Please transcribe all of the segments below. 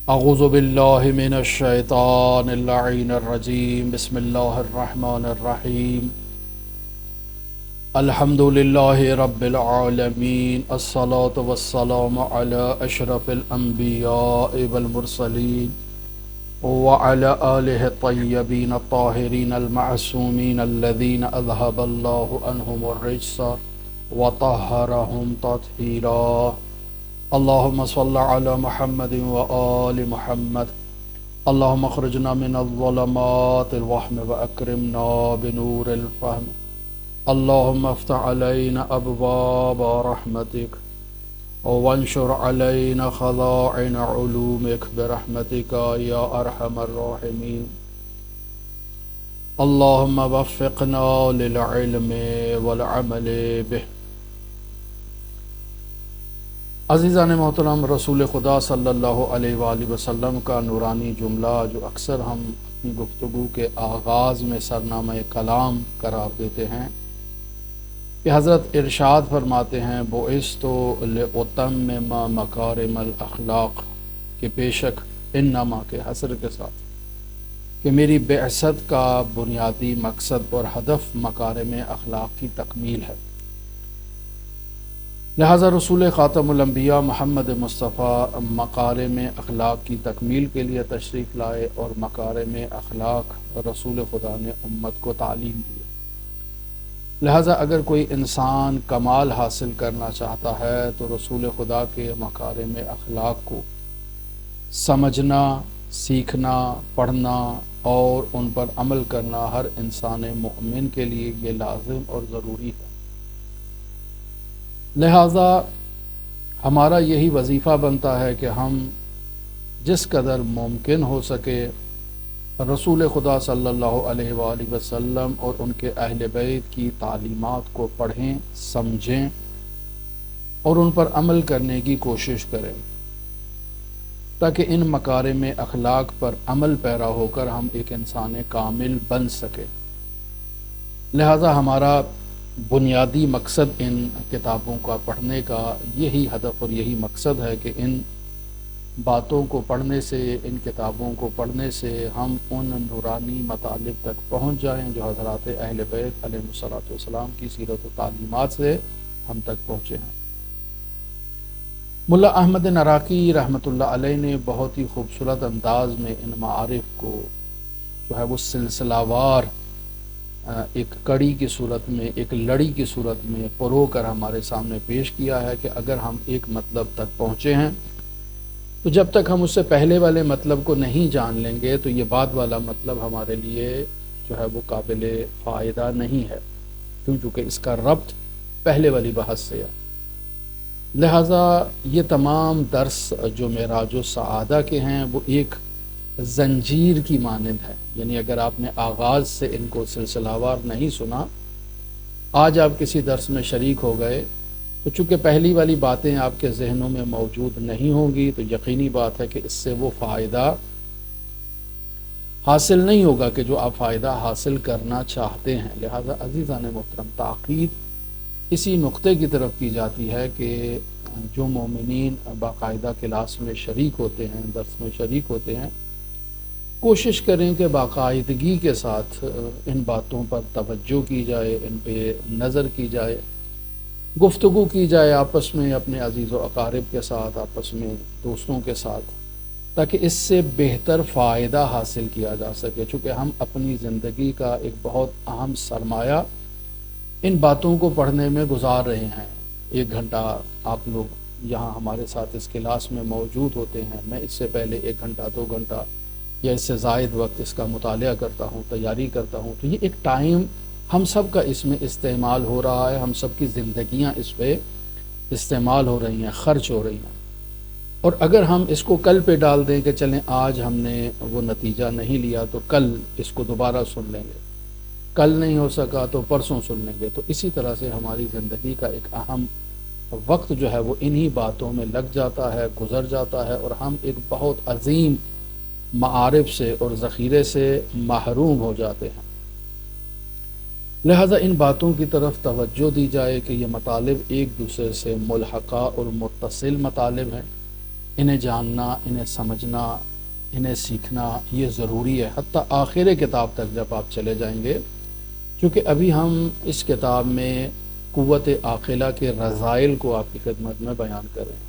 اعوذ باللہ من الشیطان اللعین الرجیم بسم اللہ الرحمن الرحیم الحمد للہ رب العالمین الصلاة والسلام علی اشرف الانبیاء والمرسلین وعلى آلہ الطیبین الطاہرین المعصومین الذین اذهب اللہ عنہم الرجس وطہرہم تطہیرا اللہم صل علی محمد وآل محمد اللہم اخرجنا من الظلمات الوہم واکرمنا بنور الفہم اللہم افتح علینا ابواب رحمتک وانشر علینا خزائن علومک برحمتک یا ارحم الراحمین اللہم وفقنا للعلم والعمل به۔ عزیزان محترم، رسول خدا صلی اللہ علیہ وآلہ وسلم کا نورانی جملہ جو اکثر ہم اپنی گفتگو کے آغاز میں سرنامہ کلام قرار دیتے ہیں کہ حضرت ارشاد فرماتے ہیں بعثت لأتمم مکارم الاخلاق، کہ بے شک انما کے حسر کے ساتھ کہ میری بعثت کا بنیادی مقصد اور ہدف مکارم اخلاق کی تکمیل ہے۔ لہذا رسول خاتم الانبیاء محمد مصطفیٰ مکارم اخلاق کی تکمیل کے لیے تشریف لائے، اور مکارم اخلاق رسول خدا نے امت کو تعلیم دی۔ لہذا اگر کوئی انسان کمال حاصل کرنا چاہتا ہے تو رسول خدا کے مکارم اخلاق کو سمجھنا، سیکھنا، پڑھنا اور ان پر عمل کرنا ہر انسان مومن کے لیے یہ لازم اور ضروری ہے۔ لہذا ہمارا یہی وظیفہ بنتا ہے کہ ہم جس قدر ممکن ہو سکے رسول خدا صلی اللہ علیہ وآلہ وسلم اور ان کے اہل بیت کی تعلیمات کو پڑھیں، سمجھیں اور ان پر عمل کرنے کی کوشش کریں، تاکہ ان مکارم اخلاق پر عمل پیرا ہو کر ہم ایک انسان کامل بن سکیں۔ لہذا ہمارا بنیادی مقصد ان کتابوں کا پڑھنے کا یہی ہدف اور یہی مقصد ہے کہ ان باتوں کو پڑھنے سے، ان کتابوں کو پڑھنے سے ہم ان نورانی مطالب تک پہنچ جائیں جو حضرات اہل بیت علیہ الصلوۃ والسلام کی سیرت و تعلیمات سے ہم تک پہنچے ہیں۔ ملا احمد نراقی رحمۃ اللہ علیہ نے بہت ہی خوبصورت انداز میں ان معارف کو جو ہے وہ سلسلہ وار ایک کڑی کی صورت میں، ایک لڑی کی صورت میں پرو کر ہمارے سامنے پیش کیا ہے کہ اگر ہم ایک مطلب تک پہنچے ہیں تو جب تک ہم اس سے پہلے والے مطلب کو نہیں جان لیں گے تو یہ بعد والا مطلب ہمارے لیے جو ہے وہ قابل فائدہ نہیں ہے، کیونکہ اس کا ربط پہلے والی بحث سے ہے۔ لہٰذا یہ تمام درس جو معراج السعادہ کے ہیں وہ ایک زنجیر کی مانند ہے، یعنی اگر آپ نے آغاز سے ان کو سلسلہ وار نہیں سنا، آج آپ کسی درس میں شریک ہو گئے تو چونکہ پہلی والی باتیں آپ کے ذہنوں میں موجود نہیں ہوں گی تو یقینی بات ہے کہ اس سے وہ فائدہ حاصل نہیں ہوگا کہ جو آپ فائدہ حاصل کرنا چاہتے ہیں۔ لہذا عزیزان محترم، تاکید اسی نقطے کی طرف کی جاتی ہے کہ جو مومنین باقاعدہ کلاس میں شریک ہوتے ہیں، درس میں شریک ہوتے ہیں، کوشش کریں کہ باقاعدگی کے ساتھ ان باتوں پر توجہ کی جائے، ان پہ نظر کی جائے، گفتگو کی جائے آپس میں، اپنے عزیز و اقارب کے ساتھ، آپس میں دوستوں کے ساتھ، تاکہ اس سے بہتر فائدہ حاصل کیا جا سکے، چونکہ ہم اپنی زندگی کا ایک بہت اہم سرمایہ ان باتوں کو پڑھنے میں گزار رہے ہیں۔ 1 گھنٹہ آپ لوگ یہاں ہمارے ساتھ اس کلاس میں موجود ہوتے ہیں، میں اس سے پہلے 1 گھنٹہ 2 گھنٹہ یا اس سے زائد وقت اس کا مطالعہ کرتا ہوں، تیاری کرتا ہوں، تو یہ ایک ٹائم ہم سب کا اس میں استعمال ہو رہا ہے، ہم سب کی زندگیاں اس پہ استعمال ہو رہی ہیں، خرچ ہو رہی ہیں، اور اگر ہم اس کو کل پہ ڈال دیں کہ چلیں آج ہم نے وہ نتیجہ نہیں لیا تو کل اس کو دوبارہ سن لیں گے، کل نہیں ہو سکا تو پرسوں سن لیں گے، تو اسی طرح سے ہماری زندگی کا ایک اہم وقت جو ہے وہ انہی باتوں میں لگ جاتا ہے، گزر جاتا ہے، اور ہم ایک بہت عظیم معارف سے اور ذخیرے سے محروم ہو جاتے ہیں۔ لہذا ان باتوں کی طرف توجہ دی جائے کہ یہ مطالب ایک دوسرے سے ملحقہ اور متصل مطالب ہیں، انہیں جاننا، انہیں سمجھنا، انہیں سیکھنا یہ ضروری ہے، حتیٰ آخر کتاب تک جب آپ چلے جائیں گے، کیونکہ ابھی ہم اس کتاب میں قوت عاقلہ کے رذائل کو آپ کی خدمت میں بیان کر رہے ہیں۔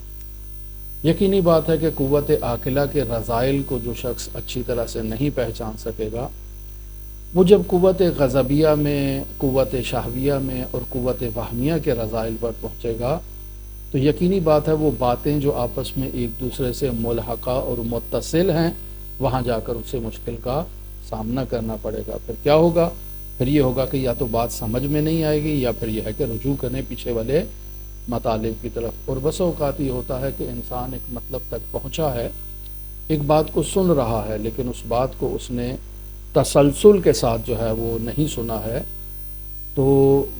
یقینی بات ہے کہ قوت عاقلہ کے رذائل کو جو شخص اچھی طرح سے نہیں پہچان سکے گا، وہ جب قوت غضبیہ میں، قوت شہویہ میں اور قوت وہمیہ کے رذائل پر پہنچے گا تو یقینی بات ہے وہ باتیں جو آپس میں ایک دوسرے سے ملحقہ اور متصل ہیں، وہاں جا کر اسے مشکل کا سامنا کرنا پڑے گا۔ پھر کیا ہوگا؟ پھر یہ ہوگا کہ یا تو بات سمجھ میں نہیں آئے گی، یا پھر یہ ہے کہ رجوع کرنے پیچھے والے مطالب کی طرف۔ اور بس اوقات یہ ہوتا ہے کہ انسان ایک مطلب تک پہنچا ہے، ایک بات کو سن رہا ہے، لیکن اس بات کو اس نے تسلسل کے ساتھ جو ہے وہ نہیں سنا ہے، تو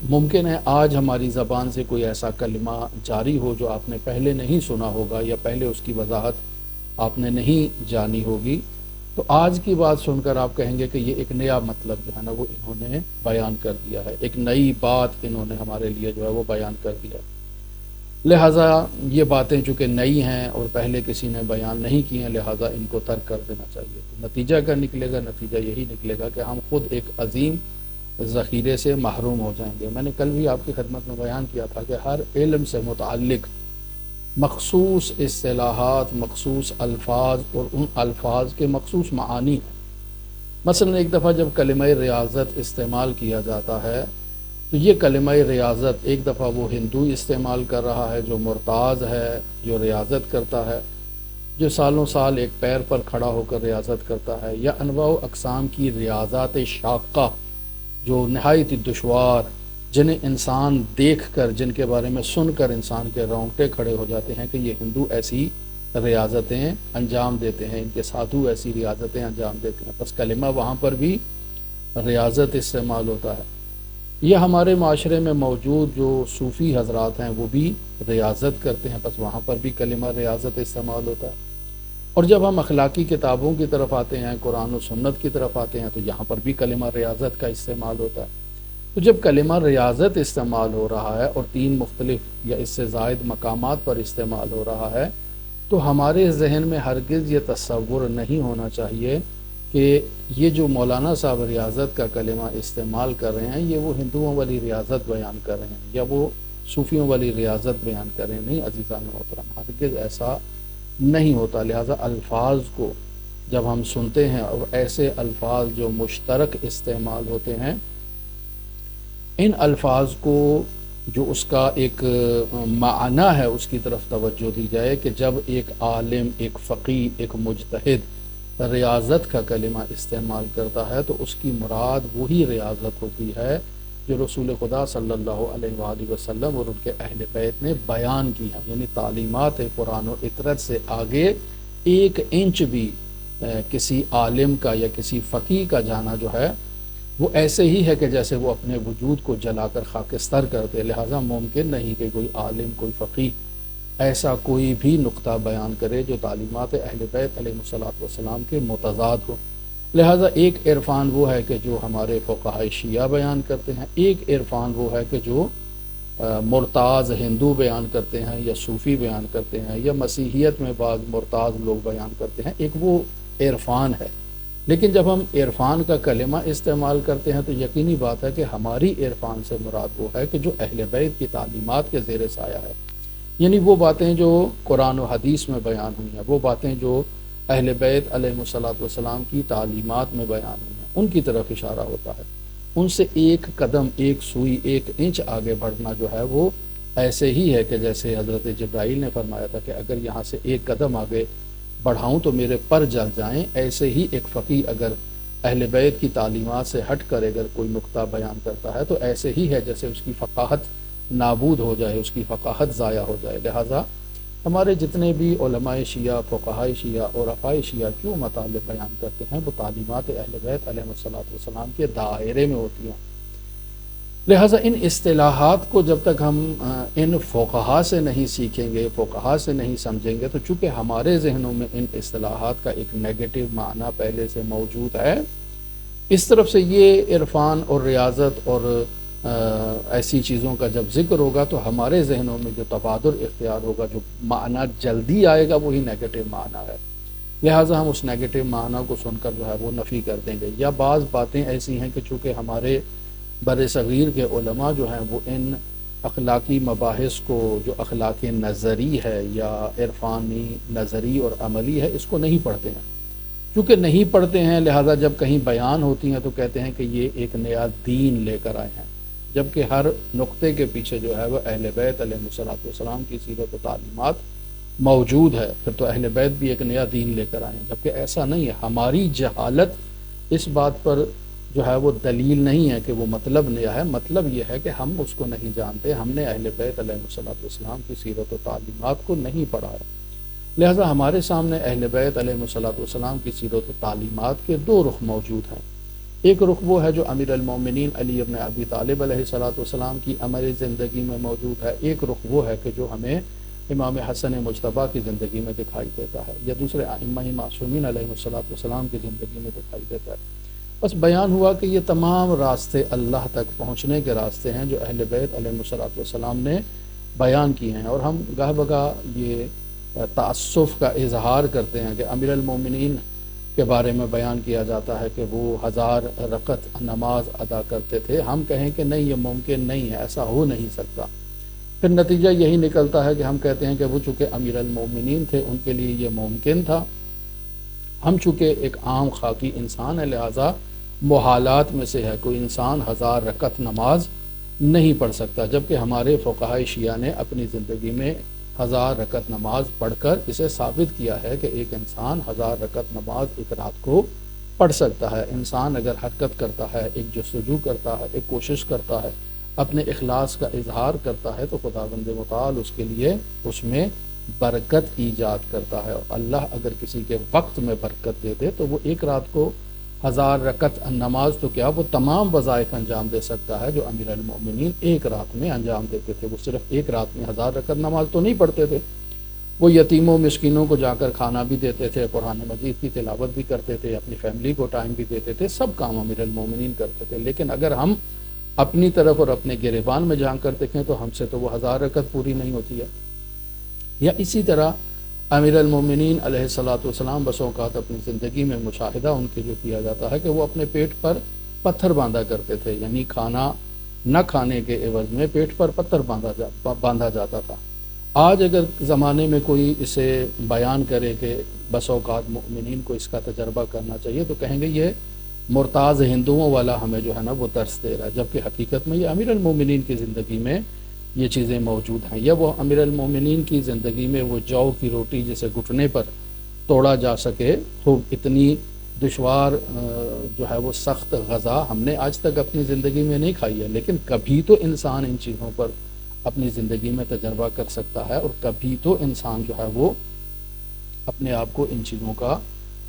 ممکن ہے آج ہماری زبان سے کوئی ایسا کلمہ جاری ہو جو آپ نے پہلے نہیں سنا ہوگا، یا پہلے اس کی وضاحت آپ نے نہیں جانی ہوگی، تو آج کی بات سن کر آپ کہیں گے کہ یہ ایک نیا مطلب جو ہے نا وہ انہوں نے بیان کر دیا ہے، ایک نئی بات انہوں نے ہمارے لیے جو ہے وہ بیان کر دیا ہے۔ لہٰذا یہ باتیں چونکہ نئی ہیں اور پہلے کسی نے بیان نہیں کی ہیں، لہٰذا ان کو ترک کر دینا چاہیے۔ تو نتیجہ کیا نکلے گا؟ نتیجہ یہی نکلے گا کہ ہم خود ایک عظیم ذخیرے سے محروم ہو جائیں گے۔ میں نے کل بھی آپ کی خدمت میں بیان کیا تھا کہ ہر علم سے متعلق مخصوص اصطلاحات، مخصوص الفاظ اور ان الفاظ کے مخصوص معانی ہیں۔ مثلا ایک دفعہ جب کلمہ ریاضت استعمال کیا جاتا ہے تو یہ کلمہ ریاضت ایک دفعہ وہ ہندو استعمال کر رہا ہے جو مرتاض ہے، جو ریاضت کرتا ہے، جو سالوں سال ایک پیر پر کھڑا ہو کر ریاضت کرتا ہے، یا انواع و اقسام کی ریاضات شاقہ جو نہایت دشوار، جنہیں انسان دیکھ کر، جن کے بارے میں سن کر انسان کے رونگٹے کھڑے ہو جاتے ہیں کہ یہ ہندو ایسی ریاضتیں انجام دیتے ہیں، ان کے سادھو ایسی ریاضتیں انجام دیتے ہیں، بس کلمہ وہاں پر بھی ریاضت استعمال ہوتا ہے۔ یہ ہمارے معاشرے میں موجود جو صوفی حضرات ہیں وہ بھی ریاضت کرتے ہیں، بس وہاں پر بھی کلمہ ریاضت استعمال ہوتا ہے۔ اور جب ہم اخلاقی کتابوں کی طرف آتے ہیں، قرآن و سنت کی طرف آتے ہیں، تو یہاں پر بھی کلمہ ریاضت کا استعمال ہوتا ہے۔ تو جب کلمہ ریاضت استعمال ہو رہا ہے اور 3 مختلف یا اس سے زائد مقامات پر استعمال ہو رہا ہے، تو ہمارے ذہن میں ہرگز یہ تصور نہیں ہونا چاہیے کہ یہ جو مولانا صاحب ریاضت کا کلمہ استعمال کر رہے ہیں یہ وہ ہندوؤں والی ریاضت بیان کر رہے ہیں یا وہ صوفیوں والی ریاضت بیان کر رہے ہیں۔ نہیں عزیزان محترم، ہرگز ایسا نہیں ہوتا۔ لہٰذا الفاظ کو جب ہم سنتے ہیں اور ایسے الفاظ جو مشترک استعمال ہوتے ہیں، ان الفاظ کو جو اس کا ایک معنی ہے اس کی طرف توجہ دی جائے کہ جب ایک عالم، ایک فقیہ، ایک مجتہد ریاضت کا کلمہ استعمال کرتا ہے تو اس کی مراد وہی ریاضت ہوتی ہے جو رسول خدا صلی اللہ علیہ وآلہ وسلم اور ان کے اہل بیت نے بیان کی ہیں، یعنی تعلیمات قرآن و اطرت سے آگے 1 انچ بھی کسی عالم کا یا کسی فقیہ کا جانا جو ہے وہ ایسے ہی ہے کہ جیسے وہ اپنے وجود کو جلا کر خاکستر کر دے۔ لہٰذا ممکن نہیں کہ کوئی عالم، کوئی فقیہ ایسا کوئی بھی نقطہ بیان کرے جو تعلیمات اہل بیت علیہ الصلوۃ والسلام کے متضاد ہو۔ لہٰذا ایک عرفان وہ ہے کہ جو ہمارے فقہائے شیعہ بیان کرتے ہیں، ایک عرفان وہ ہے کہ جو مرتاض ہندو بیان کرتے ہیں یا صوفی بیان کرتے ہیں یا مسیحیت میں بعض مرتاض لوگ بیان کرتے ہیں، ایک وہ عرفان ہے۔ لیکن جب ہم عرفان کا کلمہ استعمال کرتے ہیں تو یقینی بات ہے کہ ہماری عرفان سے مراد وہ ہے کہ جو اہل بیت کی تعلیمات کے زیر سایہ ہے، یعنی وہ باتیں جو قرآن و حدیث میں بیان ہوئی ہیں، وہ باتیں جو اہل بیت علیہ الصلوۃ والسلام کی تعلیمات میں بیان ہوئی ہیں، ان کی طرف اشارہ ہوتا ہے۔ ان سے 1 قدم، 1 سوئی، 1 انچ آگے بڑھنا جو ہے وہ ایسے ہی ہے کہ جیسے حضرت جبرائیل نے فرمایا تھا کہ اگر یہاں سے 1 قدم آگے بڑھاؤں تو میرے پر جل جائیں، ایسے ہی ایک فقیہ اگر اہل بیت کی تعلیمات سے ہٹ کر اگر کوئی نقطہ بیان کرتا ہے تو ایسے ہی ہے جیسے اس کی فقاہت نابود ہو جائے، اس کی فقاہت ضائع ہو جائے۔ لہٰذا ہمارے جتنے بھی علماء شیعہ، فقہائے شیعہ اور عقائد شیعہ جو مطالب بیان کرتے ہیں وہ تعلیمات اہل بیت علیہ الصلوۃ والسلام کے دائرے میں ہوتی ہیں۔ لہٰذا ان اصطلاحات کو جب تک ہم ان فقہا سے نہیں سیکھیں گے، فقہا سے نہیں سمجھیں گے، تو چونکہ ہمارے ذہنوں میں ان اصطلاحات کا ایک نیگیٹو معنی پہلے سے موجود ہے، اس طرف سے یہ عرفان اور ریاضت اور ایسی چیزوں کا جب ذکر ہوگا تو ہمارے ذہنوں میں جو تبادر اختیار ہوگا، جو معنی جلدی آئے گا، وہی نیگیٹو معنی ہے، لہٰذا ہم اس نیگیٹو معنی کو سن کر جو ہے وہ نفی کر دیں گے۔ یا بعض باتیں ایسی ہیں کہ چونکہ ہمارے بر صغیر کے علماء جو ہیں وہ ان اخلاقی مباحث کو، جو اخلاق نظری ہے یا عرفانی نظری اور عملی ہے، اس کو نہیں پڑھتے ہیں۔ چونکہ نہیں پڑھتے ہیں لہٰذا جب کہیں بیان ہوتی ہیں تو کہتے ہیں کہ یہ ایک نیا دین لے کر آئے ہیں، جبکہ ہر نقطے کے پیچھے جو ہے وہ اہل بیت علیہ الصلوۃ والسلام کی سیرت و تعلیمات موجود ہے، پھر تو اہل بیت بھی ایک نیا دین لے کر آئے ہیں، جبکہ ایسا نہیں ہے۔ ہماری جہالت اس بات پر جو ہے وہ دلیل نہیں ہے کہ وہ مطلب نیا ہے، مطلب یہ ہے کہ ہم اس کو نہیں جانتے، ہم نے اہل بیت علیہ الصلوۃ والسلام کی سیرت و تعلیمات کو نہیں پڑھا ہے۔ لہٰذا ہمارے سامنے اہل بیت علیہ الصلوۃ والسلام کی سیرت و تعلیمات کے دو رخ موجود ہیں۔ ایک رخ وہ ہے جو امیر المومنین علی ابن ابی طالب علیہ الصلوۃ والسلام کی عمل زندگی میں موجود ہے، ایک رخ وہ ہے کہ جو ہمیں امام حسن مجتبیٰ کی زندگی میں دکھائی دیتا ہے، یا دوسرے ائمہ معصومین علیہ الصلوۃ والسلام کی زندگی میں دکھائی دیتا ہے۔ بس بیان ہوا کہ یہ تمام راستے اللہ تک پہنچنے کے راستے ہیں جو اہل بیت علیہ الصلوۃ والسلام نے بیان کیے ہیں، اور ہم گاہ بگاہ یہ تعصف کا اظہار کرتے ہیں کہ امیر المومنین کے بارے میں بیان کیا جاتا ہے کہ وہ 1000 رکعت نماز ادا کرتے تھے، ہم کہیں کہ نہیں، یہ ممکن نہیں ہے، ایسا ہو نہیں سکتا، پھر نتیجہ یہی نکلتا ہے کہ ہم کہتے ہیں کہ وہ چونکہ امیر المومنین تھے ان کے لیے یہ ممکن تھا، ہم چونکہ ایک عام خاکی انسان ہے لہٰذا محالات میں سے ہے، کوئی انسان 1000 رکعت نماز نہیں پڑھ سکتا، جبکہ ہمارے فقہائے شیعہ نے اپنی زندگی میں 1000 رکعت نماز پڑھ کر اسے ثابت کیا ہے کہ ایک انسان 1000 رکعت نماز ایک رات کو پڑھ سکتا ہے۔ انسان اگر حرکت کرتا ہے، ایک جستجو کرتا ہے، ایک کوشش کرتا ہے، اپنے اخلاص کا اظہار کرتا ہے، تو خداوند متعال اس کے لیے اس میں برکت ایجاد کرتا ہے، اور اللہ اگر کسی کے وقت میں برکت دے دے تو وہ ایک رات کو 1000 رکعت نماز تو کیا وہ تمام وظائف انجام دے سکتا ہے جو امیر المومنین ایک رات میں انجام دیتے تھے۔ وہ صرف ایک رات میں 1000 رکعت نماز تو نہیں پڑھتے تھے، وہ یتیموں مسکینوں کو جا کر کھانا بھی دیتے تھے، قرآن مجید کی تلاوت بھی کرتے تھے، اپنی فیملی کو ٹائم بھی دیتے تھے، سب کام امیر المومنین کرتے تھے۔ لیکن اگر ہم اپنی طرف اور اپنے گریبان میں جان کر دیکھیں تو ہم سے تو وہ 1000 رکعت پوری نہیں ہوتی ہے۔ یا اسی طرح امیر المومنین علیہ الصلوۃ والسلام بس اوقات اپنی زندگی میں مشاہدہ ان کے جو کیا جاتا ہے کہ وہ اپنے پیٹ پر پتھر باندھا کرتے تھے، یعنی کھانا نہ کھانے کے عوض میں پیٹ پر پتھر باندھا جاتا تھا۔ آج اگر زمانے میں کوئی اسے بیان کرے کہ بس اوقات مومنین کو اس کا تجربہ کرنا چاہیے تو کہیں گے یہ مرتاض ہندوؤں والا ہمیں جو ہے نا وہ درس دے رہا ہے، جبکہ حقیقت میں یہ امیر المومنین کی زندگی میں یہ چیزیں موجود ہیں۔ یا وہ امیر المومنین کی زندگی میں وہ جو کی روٹی جسے گھٹنے پر توڑا جا سکے، خوب اتنی دشوار جو ہے وہ سخت غذا ہم نے آج تک اپنی زندگی میں نہیں کھائی ہے، لیکن کبھی تو انسان ان چیزوں پر اپنی زندگی میں تجربہ کر سکتا ہے، اور کبھی تو انسان جو ہے وہ اپنے آپ کو ان چیزوں کا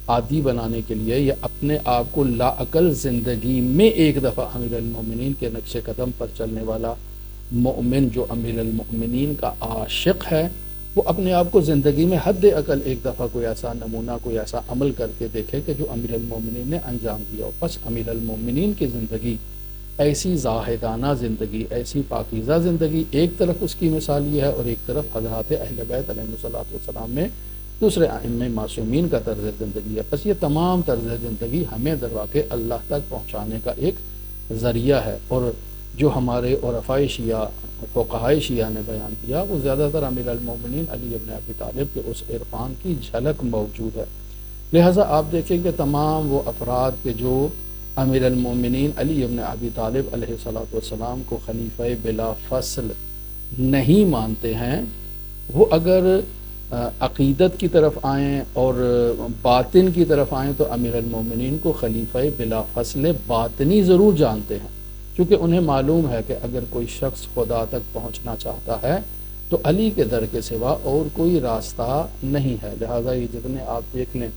عادی بنانے کے لیے یا اپنے آپ کو لاعقل زندگی میں ایک دفعہ امیر المومنین کے نقش قدم پر چلنے والا مومن جو امیر المومنین کا عاشق ہے، وہ اپنے آپ کو زندگی میں حد عقل ایک دفعہ کوئی ایسا نمونہ، کوئی ایسا عمل کر کے دیکھے کہ جو امیر المومنین نے انجام دیا ہو۔ بس امیر المومنین کی زندگی ایسی زاہدانہ زندگی، ایسی پاکیزہ زندگی، ایک طرف اس کی مثال یہ ہے اور ایک طرف حضرات اہل بیت علیہ الصلوۃ والسلام میں دوسرے ائمہ معصومین کا طرز زندگی ہے۔ بس یہ تمام طرز زندگی ہمیں درواقع اللہ تک پہنچانے کا ایک ذریعہ ہے، اور جو ہمارے عرفائے شیعہ فقہائے شیعہ نے بیان کیا وہ زیادہ تر امیر المومنین علی ابن ابی طالب کے اس عرفان کی جھلک موجود ہے۔ لہٰذا آپ دیکھیں کہ تمام وہ افراد کے جو امیر المومنین علی ابن ابی طالب علیہ الصلوۃ والسلام کو خلیفہ بلا فصل نہیں مانتے ہیں، وہ اگر عقیدت کی طرف آئیں اور باطن کی طرف آئیں تو امیر المومنین کو خلیفہ بلا فصل باطنی ضرور جانتے ہیں، چونکہ انہیں معلوم ہے کہ اگر کوئی شخص خدا تک پہنچنا چاہتا ہے تو علی کے در کے سوا اور کوئی راستہ نہیں ہے۔ لہٰذا یہ جتنے آپ دیکھ لیں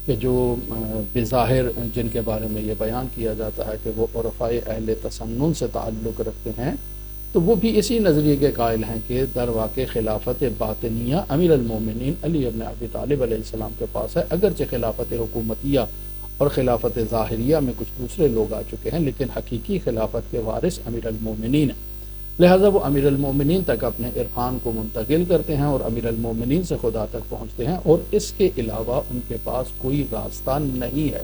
کہ جو بظاہر جن کے بارے میں یہ بیان کیا جاتا ہے کہ وہ عرفائے اہل تسنن سے تعلق رکھتے ہیں، تو وہ بھی اسی نظریے کے قائل ہیں کہ در واقع خلافت باطنیہ امیر المومنین علی ابن ابی طالب علیہ السلام کے پاس ہے، اگرچہ خلافت حکومتیہ اور خلافت ظاہریہ میں کچھ دوسرے لوگ آ چکے ہیں، لیکن حقیقی خلافت کے وارث امیر المومنین ہیں، لہٰذا وہ امیر المومنین تک اپنے عرفان کو منتقل کرتے ہیں اور امیر المومنین سے خدا تک پہنچتے ہیں، اور اس کے علاوہ ان کے پاس کوئی راستہ نہیں ہے،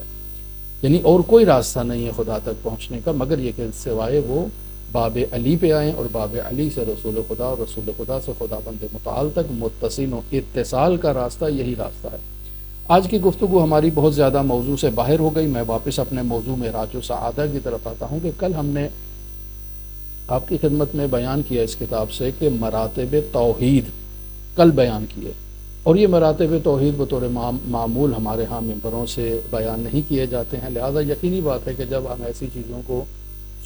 یعنی اور کوئی راستہ نہیں ہے خدا تک پہنچنے کا مگر یہ کہ سوائے وہ باب علی پہ آئیں اور باب علی سے رسول خدا اور رسول خدا سے خدا بند متعال تک متصل و اتصال کا راستہ یہی راستہ ہے۔ آج کی گفتگو ہماری بہت زیادہ موضوع سے باہر ہو گئی، میں واپس اپنے موضوع معراج و سعادہ کی طرف آتا ہوں کہ کل ہم نے آپ کی خدمت میں بیان کیا اس کتاب سے کہ مراتب توحید کل بیان کیے، اور یہ مراتب توحید بطور معمول ہمارے ہاں ممبروں سے بیان نہیں کیے جاتے ہیں، لہذا یقینی بات ہے کہ جب ہم ایسی چیزوں کو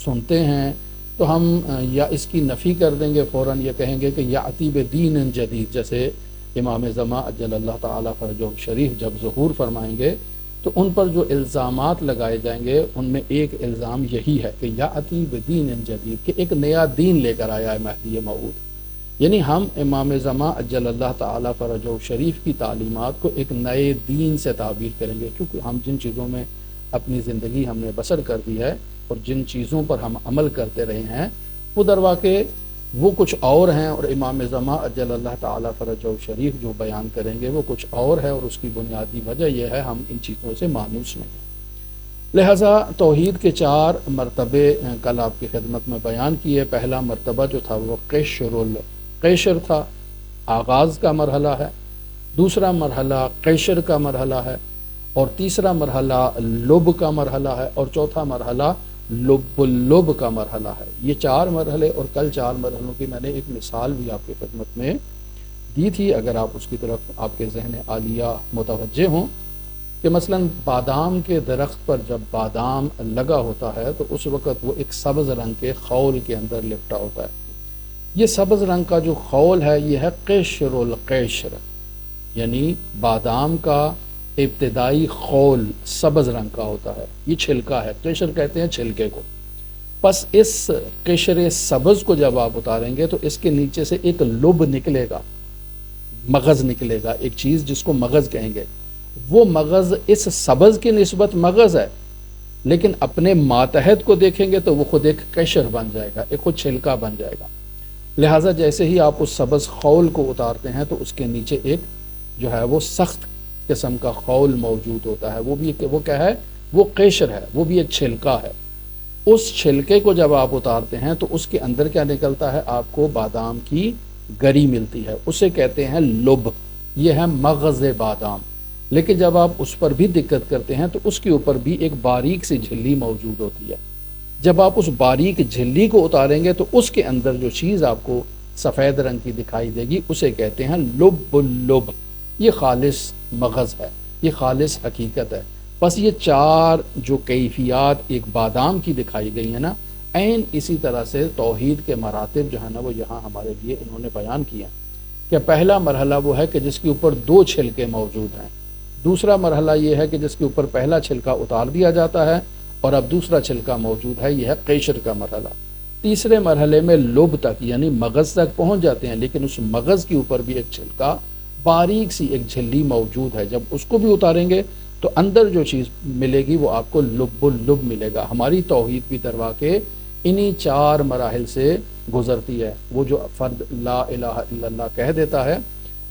سنتے ہیں تو ہم یا اس کی نفی کر دیں گے فوراً، یہ کہیں گے کہ یاتی بدین جدید، جیسے امام زمان اجل اللہ تعالیٰ فرجہ شریف جب ظہور فرمائیں گے تو ان پر جو الزامات لگائے جائیں گے ان میں ایک الزام یہی ہے کہ یاتی بدین جدید، کہ ایک نیا دین لے کر آیا ہے مہدی موعود، یعنی ہم امام زمان اجل اللہ تعالیٰ فرجہ شریف کی تعلیمات کو ایک نئے دین سے تعبیر کریں گے، کیونکہ ہم جن چیزوں میں اپنی زندگی ہم نے بسر کر دی ہے اور جن چیزوں پر ہم عمل کرتے رہے ہیں وہ درواقع وہ کچھ اور ہیں، اور امام زمان اجل اللہ تعالیٰ فرجہ شریف جو بیان کریں گے وہ کچھ اور ہے، اور اس کی بنیادی وجہ یہ ہے ہم ان چیزوں سے مانوس نہیں ہیں۔ لہٰذا توحید کے 4 مرتبے کل آپ کی خدمت میں بیان کیے۔ پہلا مرتبہ جو تھا وہ قیشر تھا، آغاز کا مرحلہ ہے، دوسرا مرحلہ قیشر کا مرحلہ ہے، اور تیسرا مرحلہ لب کا مرحلہ ہے، اور چوتھا مرحلہ لب کا مرحلہ ہے۔ یہ 4 مرحلے، اور کل 4 مرحلوں کی میں نے ایک مثال بھی آپ کی خدمت میں دی تھی، اگر آپ اس کی طرف آپ کے ذہن عالیہ متوجہ ہوں، کہ مثلا بادام کے درخت پر جب بادام لگا ہوتا ہے تو اس وقت وہ ایک سبز رنگ کے خول کے اندر لپٹا ہوتا ہے۔ یہ سبز رنگ کا جو خول ہے یہ ہے قیشر القیشر، یعنی بادام کا ابتدائی خول سبز رنگ کا ہوتا ہے، یہ چھلکا ہے، قشر کہتے ہیں چھلکے کو۔ پس اس قشر سبز کو جب آپ اتاریں گے تو اس کے نیچے سے ایک لب نکلے گا، مغز نکلے گا، ایک چیز جس کو مغز کہیں گے۔ وہ مغز اس سبز کی نسبت مغز ہے، لیکن اپنے ماتحت کو دیکھیں گے تو وہ خود ایک قشر بن جائے گا، ایک خود چھلکا بن جائے گا۔ لہٰذا جیسے ہی آپ اس سبز خول کو اتارتے ہیں تو اس کے نیچے ایک جو ہے وہ سخت قسم کا خول موجود ہوتا ہے، وہ کیا ہے؟ وہ قیشر ہے، وہ بھی ایک چھلکا ہے۔ اس چھلکے کو جب آپ اتارتے ہیں تو اس کے اندر کیا نکلتا ہے؟ آپ کو بادام کی گری ملتی ہے، اسے کہتے ہیں لب، یہ ہے مغز بادام۔ لیکن جب آپ اس پر بھی دقت کرتے ہیں تو اس کے اوپر بھی ایک باریک سی جھلی موجود ہوتی ہے۔ جب آپ اس باریک جھلی کو اتاریں گے تو اس کے اندر جو چیز آپ کو سفید رنگ کی دکھائی دے گی اسے کہتے ہیں لب اللب، یہ خالص مغز ہے، یہ خالص حقیقت ہے۔ بس یہ 4 جو کیفیات ایک بادام کی دکھائی گئی ہیں نا، عین اسی طرح سے توحید کے مراتب جو ہے نا وہ یہاں ہمارے لیے انہوں نے بیان کیا کہ پہلا مرحلہ وہ ہے کہ جس کے اوپر 2 چھلکے موجود ہیں، دوسرا مرحلہ یہ ہے کہ جس کے اوپر پہلا چھلکا اتار دیا جاتا ہے اور اب دوسرا چھلکا موجود ہے، یہ ہے قیشر کا مرحلہ۔ تیسرے مرحلے میں لب تک یعنی مغز تک پہنچ جاتے ہیں، لیکن اس مغز کے اوپر بھی ایک چھلکا باریک سی ایک جھلی موجود ہے، جب اس کو بھی اتاریں گے تو اندر جو چیز ملے گی وہ آپ کو لب اللب ملے گا۔ ہماری توحید بھی درواقع انہی 4 مراحل سے گزرتی ہے۔ وہ جو فرد لا الہ الا اللہ کہہ دیتا ہے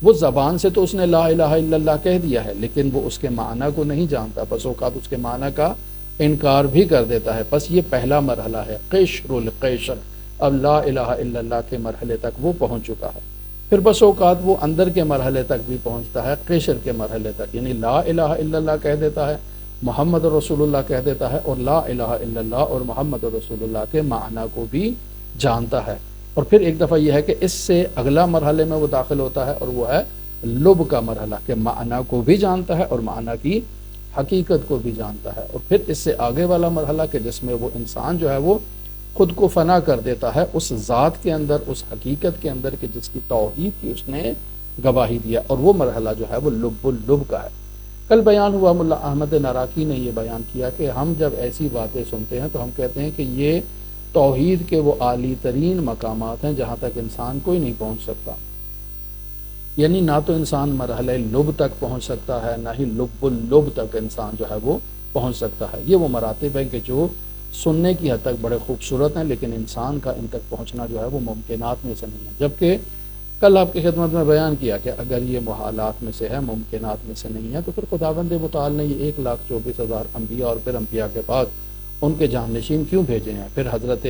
وہ زبان سے تو اس نے لا الہ الا اللہ کہہ دیا ہے، لیکن وہ اس کے معنی کو نہیں جانتا، بس اوقات اس کے معنی کا انکار بھی کر دیتا ہے۔ بس یہ پہلا مرحلہ ہے قیشر القیشر، اب لا الہ الا اللہ کے مرحلے تک وہ پہنچ چکا ہے۔ پھر بس اوقات وہ اندر کے مرحلے تک بھی پہنچتا ہے، قیشر کے مرحلے تک، یعنی لا الہ الا اللہ کہہ دیتا ہے، محمد رسول اللہ کہہ دیتا ہے، اور لا الہ الا اللہ اور محمد رسول اللہ کے معنی کو بھی جانتا ہے۔ اور پھر ایک دفعہ یہ ہے کہ اس سے اگلا مرحلے میں وہ داخل ہوتا ہے اور وہ ہے لب کا مرحلہ، کہ معنی کو بھی جانتا ہے اور معنی کی حقیقت کو بھی جانتا ہے۔ اور پھر اس سے آگے والا مرحلہ کہ جس میں وہ انسان جو ہے وہ خود کو فنا کر دیتا ہے اس ذات کے اندر، اس حقیقت کے اندر کہ جس کی توحید کی اس نے گواہی دیا، اور وہ مرحلہ جو ہے وہ لب اللب کا ہے۔ کل بیان ہوا، ملا احمد ناراکی نے یہ بیان کیا کہ ہم جب ایسی باتیں سنتے ہیں تو ہم کہتے ہیں کہ یہ توحید کے وہ عالی ترین مقامات ہیں جہاں تک انسان کوئی نہیں پہنچ سکتا، یعنی نہ تو انسان مرحلہ لب تک پہنچ سکتا ہے، نہ ہی لب اللب تک انسان جو ہے وہ پہنچ سکتا ہے۔ یہ وہ مراتب ہیں کہ جو سننے کی حد تک بڑے خوبصورت ہیں، لیکن انسان کا ان تک پہنچنا جو ہے وہ ممکنات میں سے نہیں ہے، جبکہ کل آپ کی خدمت میں بیان کیا کہ اگر یہ محالات میں سے ہے، ممکنات میں سے نہیں ہے، تو پھر خداوند متعال نے یہ 1,24,000 انبیاء اور پھر انبیاء کے بعد ان کے جانشین کیوں بھیجے ہیں؟ پھر حضرت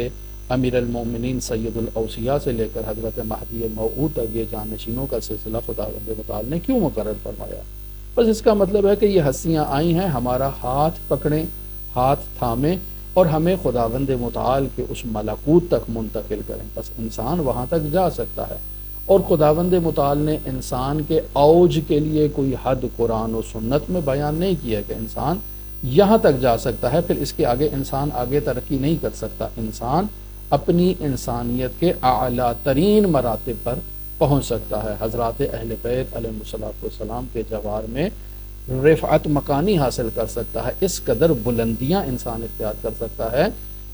امیر المومنین سید الاوصیاء سے لے کر حضرت مہدی موعود تک یہ جانشینوں کا سلسلہ خداوند متعال نے کیوں مقرر فرمایا؟ بس اس کا مطلب ہے کہ یہ ہستیاں آئی ہیں، ہمارا ہاتھ پکڑیں، ہاتھ تھامیں اور ہمیں خداوند متعال کے اس ملکوت تک منتقل کریں۔ بس انسان وہاں تک جا سکتا ہے، اور خداوند متعال نے انسان کے اوج کے لیے کوئی حد قرآن و سنت میں بیان نہیں کیا کہ انسان یہاں تک جا سکتا ہے، پھر اس کے آگے انسان آگے ترقی نہیں کر سکتا۔ انسان اپنی انسانیت کے اعلیٰ ترین مراتب پر پہنچ سکتا ہے۔ حضرات اہل بیت علیہ الصلوۃ والسلام کے جوار میں رفعت مکانی حاصل کر سکتا ہے، اس قدر بلندیاں انسان اختیار کر سکتا ہے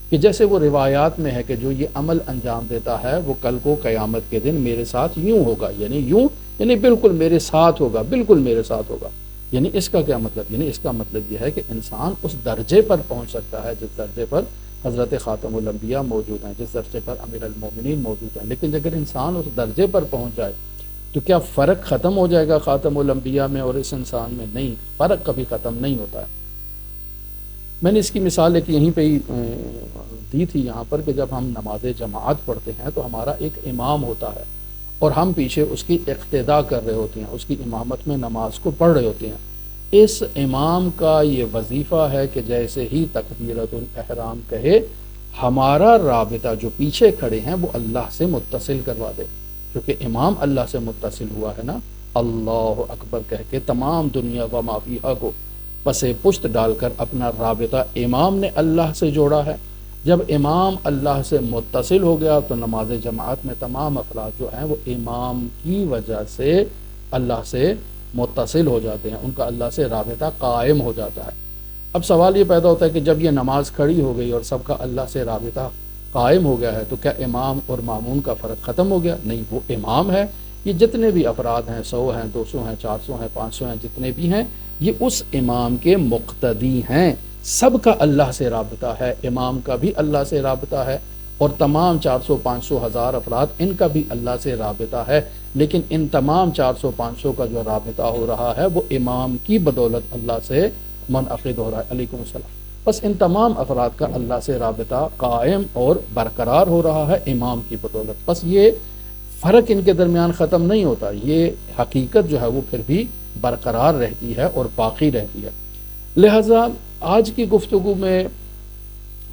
کہ جیسے وہ روایات میں ہے کہ جو یہ عمل انجام دیتا ہے وہ کل کو قیامت کے دن میرے ساتھ یوں ہوگا، یعنی بالکل میرے ساتھ ہوگا، بالکل میرے ساتھ ہوگا۔ یعنی اس کا کیا مطلب؟ یعنی اس کا مطلب یہ ہے کہ انسان اس درجے پر پہنچ سکتا ہے جس درجے پر حضرت خاتم الانبیاء موجود ہیں، جس درجے پر امیر المومنین موجود ہیں۔ لیکن اگر انسان اس درجے پر پہنچ جائے تو کیا فرق ختم ہو جائے گا خاتم الانبیاء میں اور اس انسان میں؟ نہیں، فرق کبھی ختم نہیں ہوتا ہے۔ میں نے اس کی مثال ایک یہیں پہ ہی دی تھی یہاں پر کہ جب ہم نماز جماعت پڑھتے ہیں تو ہمارا ایک امام ہوتا ہے اور ہم پیچھے اس کی اقتدا کر رہے ہوتے ہیں، اس کی امامت میں نماز کو پڑھ رہے ہوتے ہیں۔ اس امام کا یہ وظیفہ ہے کہ جیسے ہی تکبیرۃ الاحرام کہے، ہمارا رابطہ جو پیچھے کھڑے ہیں وہ اللہ سے متصل کروا دے، کیونکہ امام اللہ سے متصل ہوا ہے نا، اللہ اکبر کہہ کے تمام دنیا و ما فیہا کو پس پشت ڈال کر اپنا رابطہ امام نے اللہ سے جوڑا ہے۔ جب امام اللہ سے متصل ہو گیا تو نماز جماعت میں تمام افراد جو ہیں وہ امام کی وجہ سے اللہ سے متصل ہو جاتے ہیں، ان کا اللہ سے رابطہ قائم ہو جاتا ہے۔ اب سوال یہ پیدا ہوتا ہے کہ جب یہ نماز کھڑی ہو گئی اور سب کا اللہ سے رابطہ قائم ہو گیا ہے تو کیا امام اور مامون کا فرق ختم ہو گیا؟ نہیں، وہ امام ہے، یہ جتنے بھی افراد ہیں، 100 ہیں، 200 ہیں، 400 ہیں، 500 ہیں، جتنے بھی ہیں، یہ اس امام کے مقتدی ہیں۔ سب کا اللہ سے رابطہ ہے، امام کا بھی اللہ سے رابطہ ہے، اور تمام 400 500 ہزار افراد ان کا بھی اللہ سے رابطہ ہے، لیکن ان تمام 400 500 کا جو رابطہ ہو رہا ہے وہ امام کی بدولت اللہ سے منعقد ہو رہا ہے۔ علیکم السلام۔ بس ان تمام افراد کا اللہ سے رابطہ قائم اور برقرار ہو رہا ہے امام کی بدولت۔ بس یہ فرق ان کے درمیان ختم نہیں ہوتا، یہ حقیقت جو ہے وہ پھر بھی برقرار رہتی ہے اور باقی رہتی ہے۔ لہٰذا آج کی گفتگو میں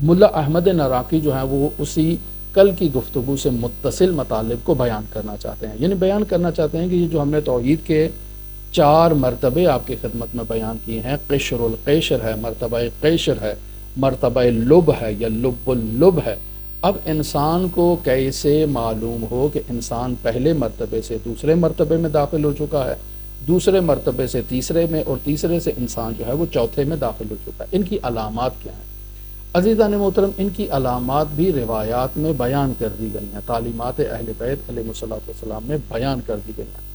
ملا احمد نراقی جو ہیں وہ اسی کل کی گفتگو سے متصل مطالب کو بیان کرنا چاہتے ہیں، یعنی بیان کرنا چاہتے ہیں کہ یہ جو ہم نے توحید کے 4 مرتبے آپ کی خدمت میں بیان کیے ہیں، قشر القیشر ہے، مرتبہ قیشر ہے، مرتبہ لب ہے یا لب اللب ہے۔ اب انسان کو کیسے معلوم ہو کہ انسان پہلے مرتبے سے دوسرے مرتبے میں داخل ہو چکا ہے، دوسرے مرتبے سے تیسرے میں، اور تیسرے سے انسان جو ہے وہ چوتھے میں داخل ہو چکا ہے؟ ان کی علامات کیا ہیں؟ عزیزان محترم، ان کی علامات بھی روایات میں بیان کر دی گئی ہیں، تعلیمات اہل بیت علیہ الصلوۃ والسلام میں بیان کر دی گئی ہیں۔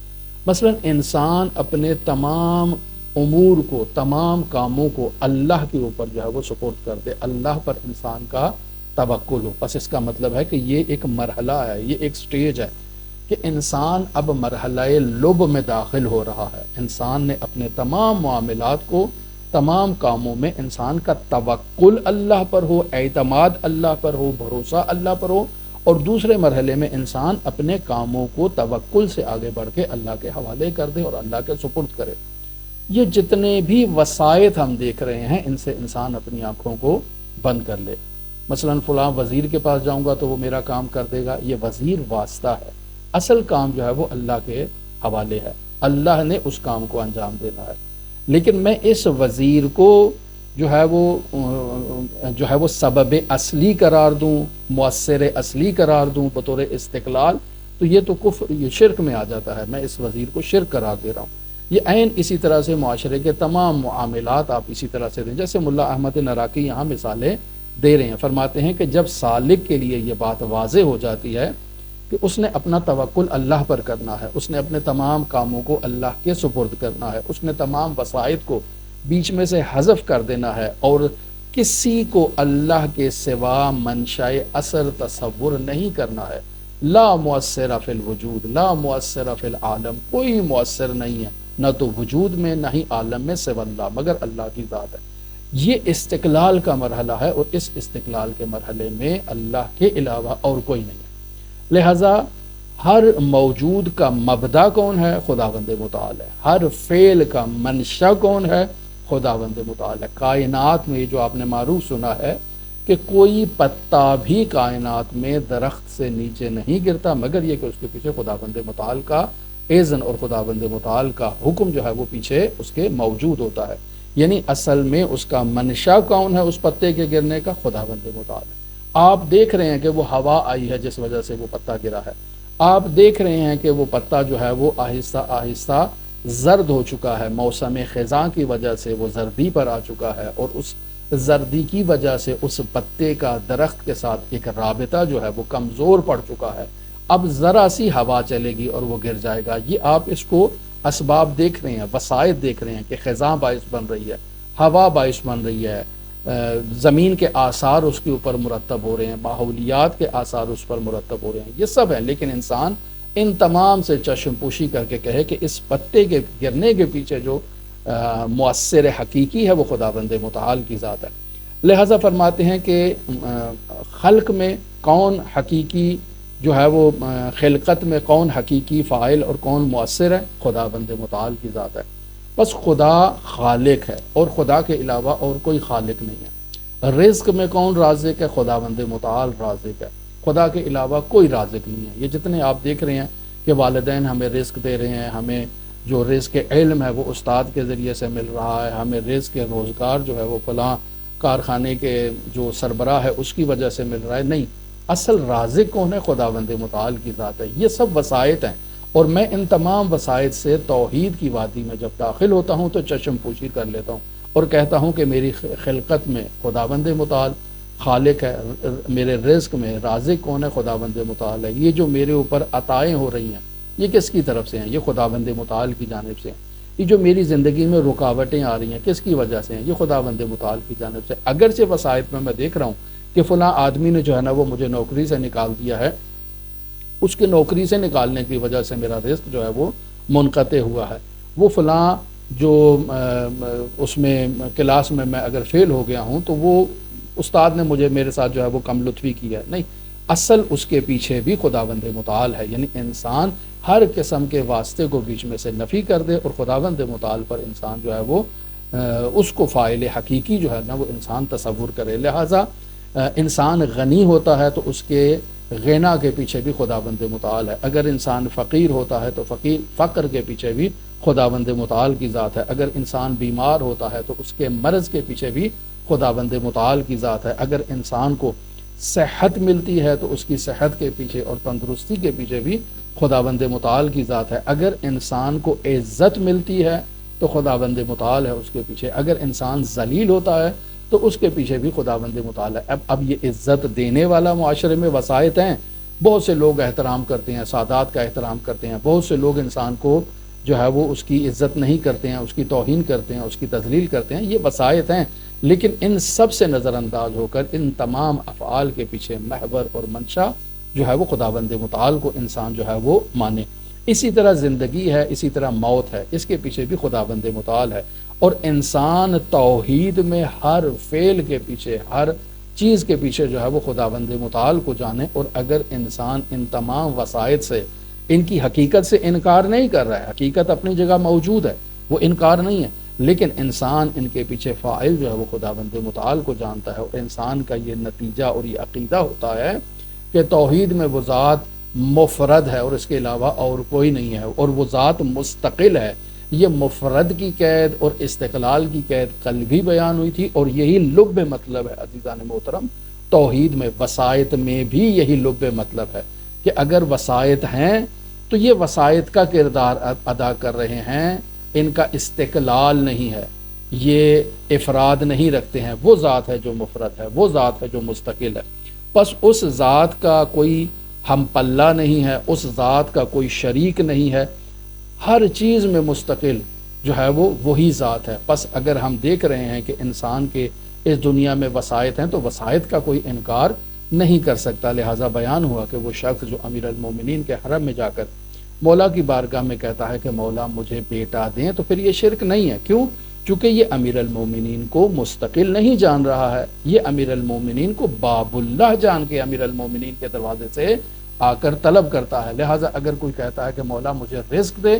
مثلا انسان اپنے تمام امور کو، تمام کاموں کو اللہ کے اوپر جو ہے وہ سپورٹ کر دے، اللہ پر انسان کا توکل ہو۔ بس اس کا مطلب ہے کہ یہ ایک مرحلہ ہے، یہ ایک سٹیج ہے کہ انسان اب مرحلہ لب میں داخل ہو رہا ہے۔ انسان نے اپنے تمام معاملات کو، تمام کاموں میں انسان کا توکل اللہ پر ہو، اعتماد اللہ پر ہو، بھروسہ اللہ پر ہو، اور دوسرے مرحلے میں انسان اپنے کاموں کو توکل سے آگے بڑھ کے اللہ کے حوالے کر دے اور اللہ کے سپرد کرے۔ یہ جتنے بھی وسائط ہم دیکھ رہے ہیں ان سے انسان اپنی آنکھوں کو بند کر لے۔ مثلا فلاں وزیر کے پاس جاؤں گا تو وہ میرا کام کر دے گا، یہ وزیر واسطہ ہے، اصل کام جو ہے وہ اللہ کے حوالے ہے، اللہ نے اس کام کو انجام دینا ہے۔ لیکن میں اس وزیر کو جو ہے وہ سبب اصلی قرار دوں، مؤثر اصلی قرار دوں بطور استقلال، تو یہ تو کفر، یہ شرک میں آ جاتا ہے۔ میں اس وزیر کو شرک قرار دے رہا ہوں۔ یہ عین اسی طرح سے معاشرے کے تمام معاملات آپ اسی طرح سے دیں، جیسے ملا احمد نراقی یہاں مثالیں دے رہے ہیں، فرماتے ہیں کہ جب سالک کے لیے یہ بات واضح ہو جاتی ہے کہ اس نے اپنا توکل اللہ پر کرنا ہے، اس نے اپنے تمام کاموں کو اللہ کے سپرد کرنا ہے، اس نے تمام وسائط کو بیچ میں سے حذف کر دینا ہے، اور کسی کو اللہ کے سوا منشاء اثر تصور نہیں کرنا ہے۔ لا مؤثر فی الوجود، لا مؤثر فی العالم، کوئی مؤثر نہیں ہے نہ تو وجود میں نہ ہی عالم میں سوا اللہ، مگر اللہ کی ذات ہے۔ یہ استقلال کا مرحلہ ہے، اور اس استقلال کے مرحلے میں اللہ کے علاوہ اور کوئی نہیں ہے۔ لہٰذا ہر موجود کا مبدا کون ہے؟ خداوند متعال ہے۔ ہر فعل کا منشا کون ہے؟ خداوند متعال ہے۔ کائنات میں جو آپ نے معروف سنا ہے کہ کوئی پتا بھی کائنات میں درخت سے نیچے نہیں گرتا مگر یہ کہ اس کے پیچھے خداوند متعال کا اذن اور خداوند متعال کا حکم جو ہے وہ پیچھے اس کے موجود ہوتا ہے۔ یعنی اصل میں اس کا منشا کون ہے اس پتے کے گرنے کا؟ خداوند متعال ہے۔ آپ دیکھ رہے ہیں کہ وہ ہوا آئی ہے جس وجہ سے وہ پتا گرا ہے، آپ دیکھ رہے ہیں کہ وہ پتا جو ہے وہ آہستہ آہستہ زرد ہو چکا ہے، موسم خزاں کی وجہ سے وہ زردی پر آ چکا ہے، اور اس زردی کی وجہ سے اس پتے کا درخت کے ساتھ ایک رابطہ جو ہے وہ کمزور پڑ چکا ہے۔ اب ذرا سی ہوا چلے گی اور وہ گر جائے گا۔ یہ آپ اس کو اسباب دیکھ رہے ہیں، وسائط دیکھ رہے ہیں کہ خزاں باعث بن رہی ہے، ہوا باعث بن رہی ہے، زمین کے آثار اس کے اوپر مرتب ہو رہے ہیں، ماحولیات کے آثار اس پر مرتب ہو رہے ہیں، یہ سب ہیں۔ لیکن انسان ان تمام سے چشم پوشی کر کے کہے کہ اس پتے کے گرنے کے پیچھے جو مؤثر حقیقی ہے وہ خداوند متعال کی ذات ہے۔ لہٰذا فرماتے ہیں کہ خلق میں کون حقیقی جو ہے وہ خلقت میں کون حقیقی فاعل اور کون مؤثر ہے؟ خداوند متعال کی ذات ہے۔ بس خدا خالق ہے اور خدا کے علاوہ اور کوئی خالق نہیں ہے۔ رزق میں کون رازق ہے؟ خداوند متعال رازق ہے، خدا کے علاوہ کوئی رازق نہیں ہے۔ یہ جتنے آپ دیکھ رہے ہیں کہ والدین ہمیں رزق دے رہے ہیں، ہمیں جو رزق علم ہے وہ استاد کے ذریعے سے مل رہا ہے، ہمیں رزق روزگار جو ہے وہ فلاں کارخانے کے جو سربراہ ہے اس کی وجہ سے مل رہا ہے، نہیں، اصل رازق کون ہے؟ خداوند متعال کی ذات ہے۔ یہ سب وسائط ہیں، اور میں ان تمام وسائط سے توحید کی وادی میں جب داخل ہوتا ہوں تو چشم پوشی کر لیتا ہوں اور کہتا ہوں کہ میری خلقت میں خداوند متعال خالق ہے، میرے رزق میں رازق کون ہے؟ خداوند متعال ہے۔ یہ جو میرے اوپر عطائیں ہو رہی ہیں یہ کس کی طرف سے ہیں؟ یہ خداوند متعال کی جانب سے ہیں۔ یہ جو میری زندگی میں رکاوٹیں آ رہی ہیں کس کی وجہ سے ہیں؟ یہ خداوند متعال کی جانب سے۔ اگرچہ وسائط میں دیکھ رہا ہوں کہ فلاں آدمی نے جو ہے نا وہ مجھے نوکری سے نکال دیا ہے، اس کے نوکری سے نکالنے کی وجہ سے میرا رزق جو ہے وہ منقطع ہوا ہے، وہ فلاں جو اس میں کلاس میں اگر فیل ہو گیا ہوں تو وہ استاد نے مجھے میرے ساتھ جو ہے وہ کم لطفی کی ہے، نہیں، اصل اس کے پیچھے بھی خداوند متعال ہے۔ یعنی انسان ہر قسم کے واسطے کو بیچ میں سے نفی کر دے اور خداوند متعال پر انسان جو ہے وہ اس کو فاعل حقیقی جو ہے نا وہ انسان تصور کرے۔ لہٰذا انسان غنی ہوتا ہے تو اس کے غنا کے پیچھے بھی خداوند متعال ہے، اگر انسان فقیر ہوتا ہے تو فقر کے پیچھے بھی خداوند متعال کی ذات ہے، اگر انسان بیمار ہوتا ہے تو اس کے مرض کے پیچھے بھی خداوند متعال کی ذات ہے، اگر انسان کو صحت ملتی ہے تو اس کی صحت کے پیچھے اور تندرستی کے پیچھے بھی خداوند متعال کی ذات ہے، اگر انسان کو عزت ملتی ہے تو خداوند متعال ہے اس کے پیچھے، اگر انسان ذلیل ہوتا ہے تو اس کے پیچھے بھی خداوند متعال ہے۔ اب یہ عزت دینے والا معاشرے میں وسائط ہیں، بہت سے لوگ احترام کرتے ہیں، سادات کا احترام کرتے ہیں، بہت سے لوگ انسان کو جو ہے وہ اس کی عزت نہیں کرتے ہیں، اس کی توہین کرتے ہیں، اس کی تذلیل کرتے ہیں، یہ وسائط ہیں۔ لیکن ان سب سے نظر انداز ہو کر ان تمام افعال کے پیچھے محور اور منشا جو ہے وہ خداوند متعال کو انسان جو ہے وہ مانے۔ اسی طرح زندگی ہے، اسی طرح موت ہے، اس کے پیچھے بھی خداوند متعال ہے، اور انسان توحید میں ہر فعل کے پیچھے، ہر چیز کے پیچھے جو ہے وہ خداوند متعال کو جانے۔ اور اگر انسان ان تمام وسائط سے ان کی حقیقت سے انکار نہیں کر رہا ہے، حقیقت اپنی جگہ موجود ہے، وہ انکار نہیں ہے، لیکن انسان ان کے پیچھے فاعل جو ہے وہ خداوند متعال کو جانتا ہے، اور انسان کا یہ نتیجہ اور یہ عقیدہ ہوتا ہے کہ توحید میں وہ ذات مفرد ہے اور اس کے علاوہ اور کوئی نہیں ہے، اور وہ ذات مستقل ہے۔ یہ مفرد کی قید اور استقلال کی قید کل بھی بیان ہوئی تھی، اور یہی لب مطلب ہے عزیزان محترم توحید میں، وسائط میں بھی یہی لب مطلب ہے کہ اگر وسائط ہیں تو یہ وسائط کا کردار ادا کر رہے ہیں، ان کا استقلال نہیں ہے، یہ افراد نہیں رکھتے ہیں، وہ ذات ہے جو مفرد ہے، وہ ذات ہے جو مستقل ہے۔ بس اس ذات کا کوئی ہم پلہ نہیں ہے، اس ذات کا کوئی شریک نہیں ہے، ہر چیز میں مستقل، جو ہے وہ وہی ذات ہے۔ پس اگر ہم دیکھ رہے ہیں کہ انسان کے اس دنیا میں وسائط ہیں تو وسائط کا کوئی انکار نہیں کر سکتا، لہٰذا بیان ہوا کہ وہ شخص جو امیر المومنین کے حرم میں جا کر مولا کی بارگاہ میں کہتا ہے کہ مولا مجھے بیٹا دیں، تو پھر یہ شرک نہیں ہے۔ کیوں؟ چونکہ یہ امیر المومنین کو مستقل نہیں جان رہا ہے، یہ امیر المومنین کو باب اللہ جان کے امیر المومنین کے دروازے سے آ کر طلب کرتا ہے۔ لہٰذا اگر کوئی کہتا ہے کہ مولا مجھے رزق دے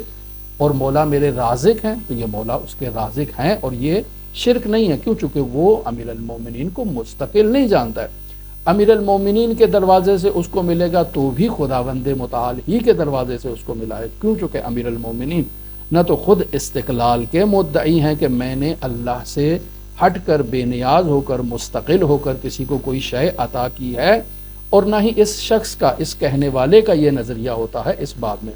اور مولا میرے رازق ہیں، تو یہ مولا اس کے رازق ہیں اور یہ شرک نہیں ہے۔ کیوں؟ چونکہ وہ امیر المومنین کو مستقل نہیں جانتا ہے۔ امیر المومنین کے دروازے سے اس کو ملے گا تو بھی خداوند متعال ہی کے دروازے سے اس کو ملا ہے۔ کیوں؟ چونکہ امیر المومنین نہ تو خود استقلال کے مدعی ہیں کہ میں نے اللہ سے ہٹ کر بے نیاز ہو کر مستقل ہو کر کسی کو کوئی شے عطا کی ہے، اور نہ ہی اس شخص کا، اس کہنے والے کا یہ نظریہ ہوتا ہے اس باب میں۔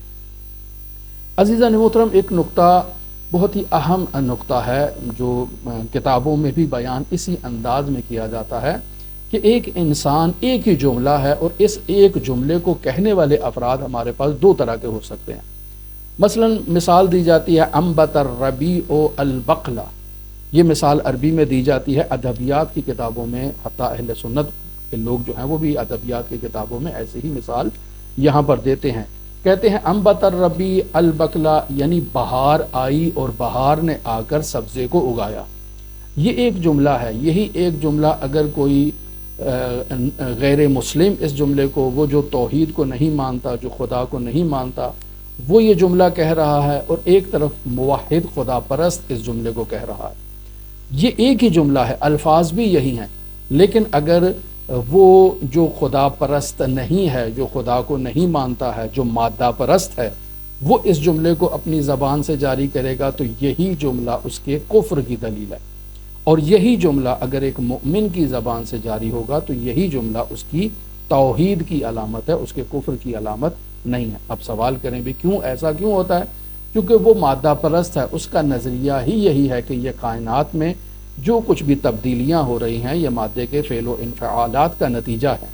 عزیزان محترم، ایک نقطہ بہت ہی اہم نقطہ ہے جو کتابوں میں بھی بیان اسی انداز میں کیا جاتا ہے کہ ایک انسان ایک ہی جملہ ہے، اور اس ایک جملے کو کہنے والے افراد ہمارے پاس دو طرح کے ہو سکتے ہیں۔ مثلا مثال دی جاتی ہے انبت الربیع البقلہ، یہ مثال عربی میں دی جاتی ہے، ادبیات کی کتابوں میں حتیٰ اہل سنت کے لوگ جو ہیں وہ بھی ادبیات کی کتابوں میں ایسے ہی مثال یہاں پر دیتے ہیں۔ کہتے ہیں انبت الربیع البقلہ، یعنی بہار آئی اور بہار نے آ کر سبزے کو اگایا۔ یہ ایک جملہ ہے۔ یہی ایک جملہ اگر کوئی غیر مسلم اس جملے کو، وہ جو توحید کو نہیں مانتا، جو خدا کو نہیں مانتا، وہ یہ جملہ کہہ رہا ہے، اور ایک طرف موحد خدا پرست اس جملے کو کہہ رہا ہے۔ یہ ایک ہی جملہ ہے، الفاظ بھی یہی ہیں، لیکن اگر وہ جو خدا پرست نہیں ہے، جو خدا کو نہیں مانتا ہے، جو مادہ پرست ہے، وہ اس جملے کو اپنی زبان سے جاری کرے گا تو یہی جملہ اس کے کفر کی دلیل ہے، اور یہی جملہ اگر ایک مؤمن کی زبان سے جاری ہوگا تو یہی جملہ اس کی توحید کی علامت ہے، اس کے کفر کی علامت نہیں ہے۔ اب سوال کریں بھی کیوں ایسا کیوں ہوتا ہے؟ کیونکہ وہ مادہ پرست ہے، اس کا نظریہ ہی یہی ہے کہ یہ کائنات میں جو کچھ بھی تبدیلیاں ہو رہی ہیں یہ مادے کے فعل و انفعالات کا نتیجہ ہے،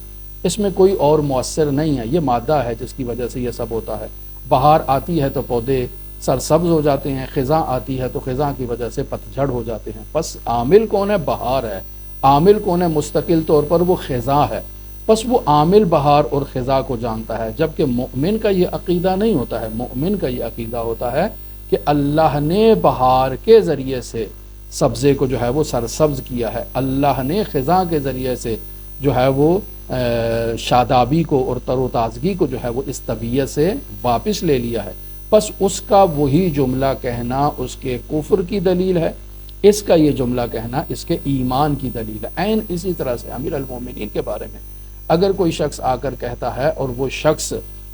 اس میں کوئی اور مؤثر نہیں ہے، یہ مادہ ہے جس کی وجہ سے یہ سب ہوتا ہے۔ بہار آتی ہے تو پودے سرسبز ہو جاتے ہیں، خزاں آتی ہے تو خزاں کی وجہ سے پتجھڑ ہو جاتے ہیں۔ بس عامل کون ہے؟ بہار ہے۔ عامل کون ہے؟ مستقل طور پر وہ خزاں ہے۔ بس وہ عامل بہار اور خزاں کو جانتا ہے، جبکہ مؤمن کا یہ عقیدہ نہیں ہوتا ہے۔ مؤمن کا یہ عقیدہ ہوتا ہے کہ اللہ نے بہار کے ذریعے سے سبزے کو جو ہے وہ سرسبز کیا ہے، اللہ نے خزاں کے ذریعے سے جو ہے وہ شادابی کو اور تر و تازگی کو جو ہے وہ اس طبیعت سے واپس لے لیا ہے۔ بس اس کا وہی جملہ کہنا اس کے کفر کی دلیل ہے، اس کا یہ جملہ کہنا اس کے ایمان کی دلیل ہے۔ عین اسی طرح سے امیر المومنین کے بارے میں اگر کوئی شخص آ کر کہتا ہے اور وہ شخص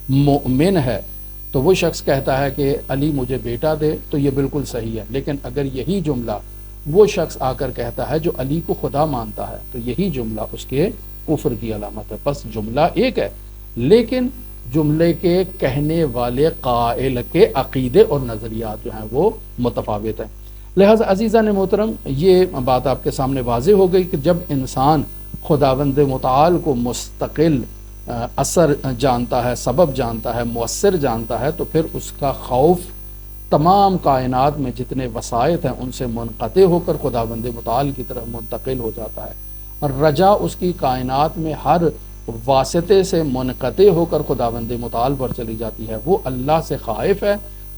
مؤمن ہے تو وہ شخص کہتا ہے کہ علی مجھے بیٹا دے، تو یہ بالکل صحیح ہے۔ لیکن اگر یہی جملہ وہ شخص آ کر کہتا ہے جو علی کو خدا مانتا ہے تو یہی جملہ اس کے کفر کی علامت ہے۔ بس جملہ ایک ہے، لیکن جملے کے کہنے والے قائل کے عقیدے اور نظریات جو ہیں وہ متفاوت ہیں۔ لہٰذا عزیزان محترم، یہ بات آپ کے سامنے واضح ہو گئی کہ جب انسان خداوند متعال کو مستقل اثر جانتا ہے، سبب جانتا ہے، مؤثر جانتا ہے، تو پھر اس کا خوف تمام کائنات میں جتنے وسائط ہیں ان سے منقطع ہو کر خداوند متعال کی طرف منتقل ہو جاتا ہے، اور رجا اس کی کائنات میں ہر واسطے سے منقطع ہو کر خداوند متعال پر چلی جاتی ہے۔ وہ اللہ سے خائف ہے،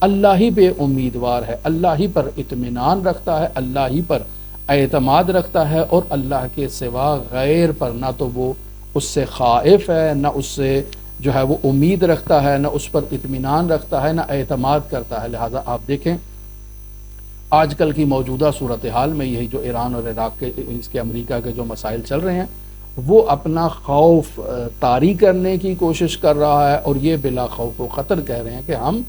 اللہ ہی پہ امیدوار ہے، اللہ ہی پر اطمینان رکھتا ہے، اللہ ہی پر اعتماد رکھتا ہے، اور اللہ کے سوا غیر پر نہ تو وہ اس سے خائف ہے، نہ اس سے جو ہے وہ امید رکھتا ہے، نہ اس پر اطمینان رکھتا ہے، نہ اعتماد کرتا ہے۔ لہٰذا آپ دیکھیں آج کل کی موجودہ صورتحال میں یہی جو ایران اور عراق کے، اس کے امریکہ کے جو مسائل چل رہے ہیں، وہ اپنا خوف طاری کرنے کی کوشش کر رہا ہے، اور یہ بلا خوف و خطر کہہ رہے ہیں کہ ہم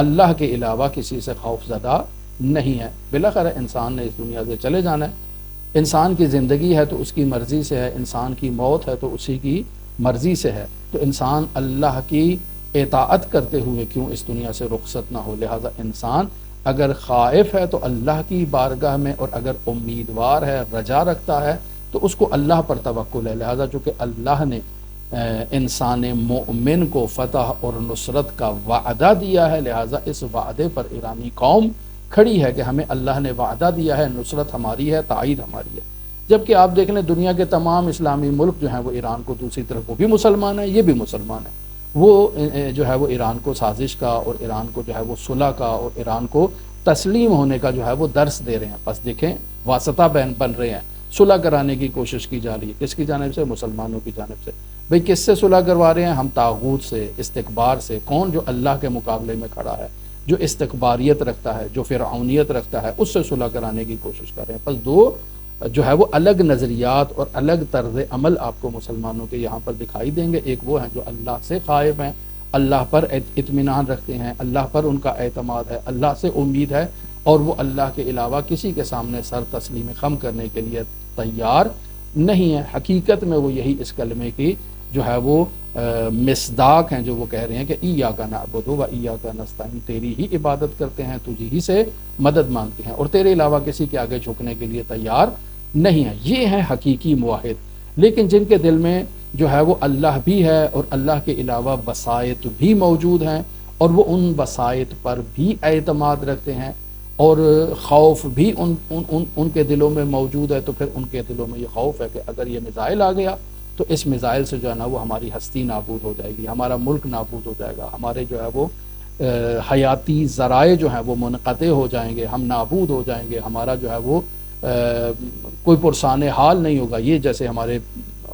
اللہ کے علاوہ کسی سے خوف زدہ نہیں ہے۔ بالاخره انسان نے اس دنیا سے چلے جانا ہے، انسان کی زندگی ہے تو اس کی مرضی سے ہے، انسان کی موت ہے تو اسی کی مرضی سے ہے، تو انسان اللہ کی اطاعت کرتے ہوئے کیوں اس دنیا سے رخصت نہ ہو۔ لہٰذا انسان اگر خائف ہے تو اللہ کی بارگاہ میں، اور اگر امیدوار ہے، رجا رکھتا ہے، تو اس کو اللہ پر توکل ہے۔ لہٰذا چونکہ اللہ نے انسان مومن کو فتح اور نصرت کا وعدہ دیا ہے، لہٰذا اس وعدے پر ایرانی قوم کھڑی ہے کہ ہمیں اللہ نے وعدہ دیا ہے، نصرت ہماری ہے، تائید ہماری ہے۔ جبکہ آپ دیکھ لیں دنیا کے تمام اسلامی ملک جو ہیں وہ ایران کو دوسری طرف، وہ بھی مسلمان ہیں، یہ بھی مسلمان ہیں، وہ جو ہے وہ ایران کو سازش کا اور ایران کو جو ہے وہ صلح کا اور ایران کو تسلیم ہونے کا جو ہے وہ درس دے رہے ہیں۔ بس دیکھیں واسطہ بن رہے ہیں، صلح کرانے کی کوشش کی جا رہی ہے، کس کی جانب سے؟ مسلمانوں کی جانب سے۔ بھئی کس سے صلح کروا رہے ہیں؟ ہم طاغوت سے، استکبار سے۔ کون؟ جو اللہ کے مقابلے میں کھڑا ہے، جو استکباریت رکھتا ہے، جو فرعونیت رکھتا ہے، اس سے صلح کرانے کی کوشش کر رہے ہیں۔ بس دو جو ہے وہ الگ نظریات اور الگ طرز عمل آپ کو مسلمانوں کے یہاں پر دکھائی دیں گے۔ ایک وہ ہیں جو اللہ سے خائف ہیں، اللہ پر اطمینان رکھتے ہیں، اللہ پر ان کا اعتماد ہے، اللہ سے امید ہے، اور وہ اللہ کے علاوہ کسی کے سامنے سر تسلیم خم کرنے کے لیے تیار نہیں ہے۔ حقیقت میں وہ یہی اس کلمے کی جو ہے وہ مصداق ہیں، جو وہ کہہ رہے ہیں کہ ایاک نعبد و ایاک نستعین، تیری ہی عبادت کرتے ہیں، تجھی ہی سے مدد مانگتے ہیں، اور تیرے علاوہ کسی کے آگے جھکنے کے لیے تیار نہیں ہے۔ یہ ہیں حقیقی موحد۔ لیکن جن کے دل میں جو ہے وہ اللہ بھی ہے اور اللہ کے علاوہ وسائط بھی موجود ہیں، اور وہ ان وسائط پر بھی اعتماد رکھتے ہیں، اور خوف بھی ان کے دلوں میں موجود ہے، تو پھر ان کے دلوں میں یہ خوف ہے کہ اگر یہ میزائل آ گیا تو اس میزائل سے جو ہے نا وہ ہماری ہستی نابود ہو جائے گی، ہمارا ملک نابود ہو جائے گا، ہمارے جو ہے وہ حیاتی ذرائع جو ہیں وہ منقطع ہو جائیں گے، ہم نابود ہو جائیں گے، ہمارا جو ہے وہ کوئی پرسان حال نہیں ہوگا۔ یہ جیسے ہمارے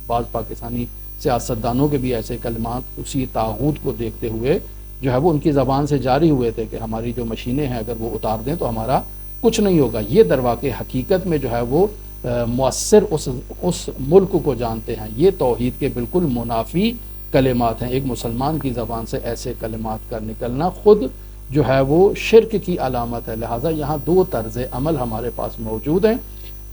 بعض پاکستانی سیاستدانوں کے بھی ایسے کلمات اسی طاغوت کو دیکھتے ہوئے جو ہے وہ ان کی زبان سے جاری ہوئے تھے کہ ہماری جو مشینیں ہیں اگر وہ اتار دیں تو ہمارا کچھ نہیں ہوگا۔ یہ درواقع حقیقت میں جو ہے وہ مؤثر اس ملک کو جانتے ہیں۔ یہ توحید کے بالکل منافی کلمات ہیں۔ ایک مسلمان کی زبان سے ایسے کلمات کا نکلنا خود جو ہے وہ شرک کی علامت ہے۔ لہٰذا یہاں دو طرز عمل ہمارے پاس موجود ہیں،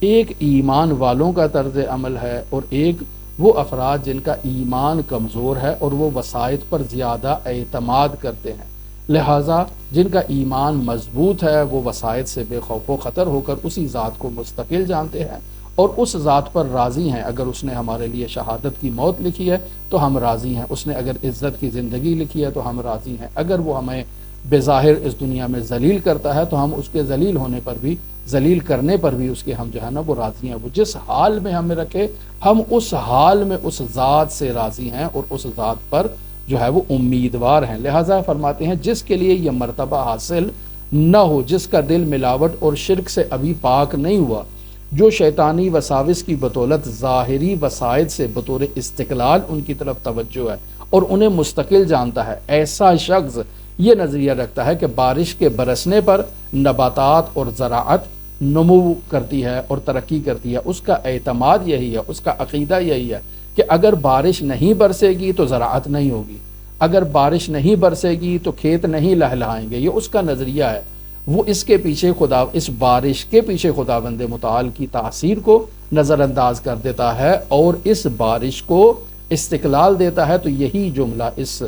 ایک ایمان والوں کا طرز عمل ہے، اور ایک وہ افراد جن کا ایمان کمزور ہے اور وہ وسائط پر زیادہ اعتماد کرتے ہیں۔ لہٰذا جن کا ایمان مضبوط ہے وہ وسائط سے بے خوف و خطر ہو کر اسی ذات کو مستقل جانتے ہیں اور اس ذات پر راضی ہیں۔ اگر اس نے ہمارے لیے شہادت کی موت لکھی ہے تو ہم راضی ہیں، اس نے اگر عزت کی زندگی لکھی ہے تو ہم راضی ہیں، اگر وہ ہمیں بظاہر اس دنیا میں ذلیل کرتا ہے تو ہم اس کے ذلیل ہونے پر بھی، ذلیل کرنے پر بھی اس کے ہم جو ہے نا وہ راضی ہیں۔ وہ جس حال میں ہمیں رکھے ہم اس حال میں اس ذات سے راضی ہیں اور اس ذات پر جو ہے وہ امیدوار ہیں۔ لہٰذا فرماتے ہیں جس کے لیے یہ مرتبہ حاصل نہ ہو، جس کا دل ملاوٹ اور شرک سے ابھی پاک نہیں ہوا، جو شیطانی وساوس کی بدولت ظاہری وسائط سے بطور استقلال ان کی طرف توجہ ہے اور انہیں مستقل جانتا ہے، ایسا شخص یہ نظریہ رکھتا ہے کہ بارش کے برسنے پر نباتات اور زراعت نمو کرتی ہے اور ترقی کرتی ہے۔ اس کا اعتماد یہی ہے، اس کا عقیدہ یہی ہے کہ اگر بارش نہیں برسے گی تو زراعت نہیں ہوگی، اگر بارش نہیں برسے گی تو کھیت نہیں لہلہائیں گے۔ یہ اس کا نظریہ ہے۔ وہ اس کے پیچھے اس بارش کے پیچھے خداوند متعال کی تاثیر کو نظر انداز کر دیتا ہے اور اس بارش کو استقلال دیتا ہے۔ تو یہی جملہ اس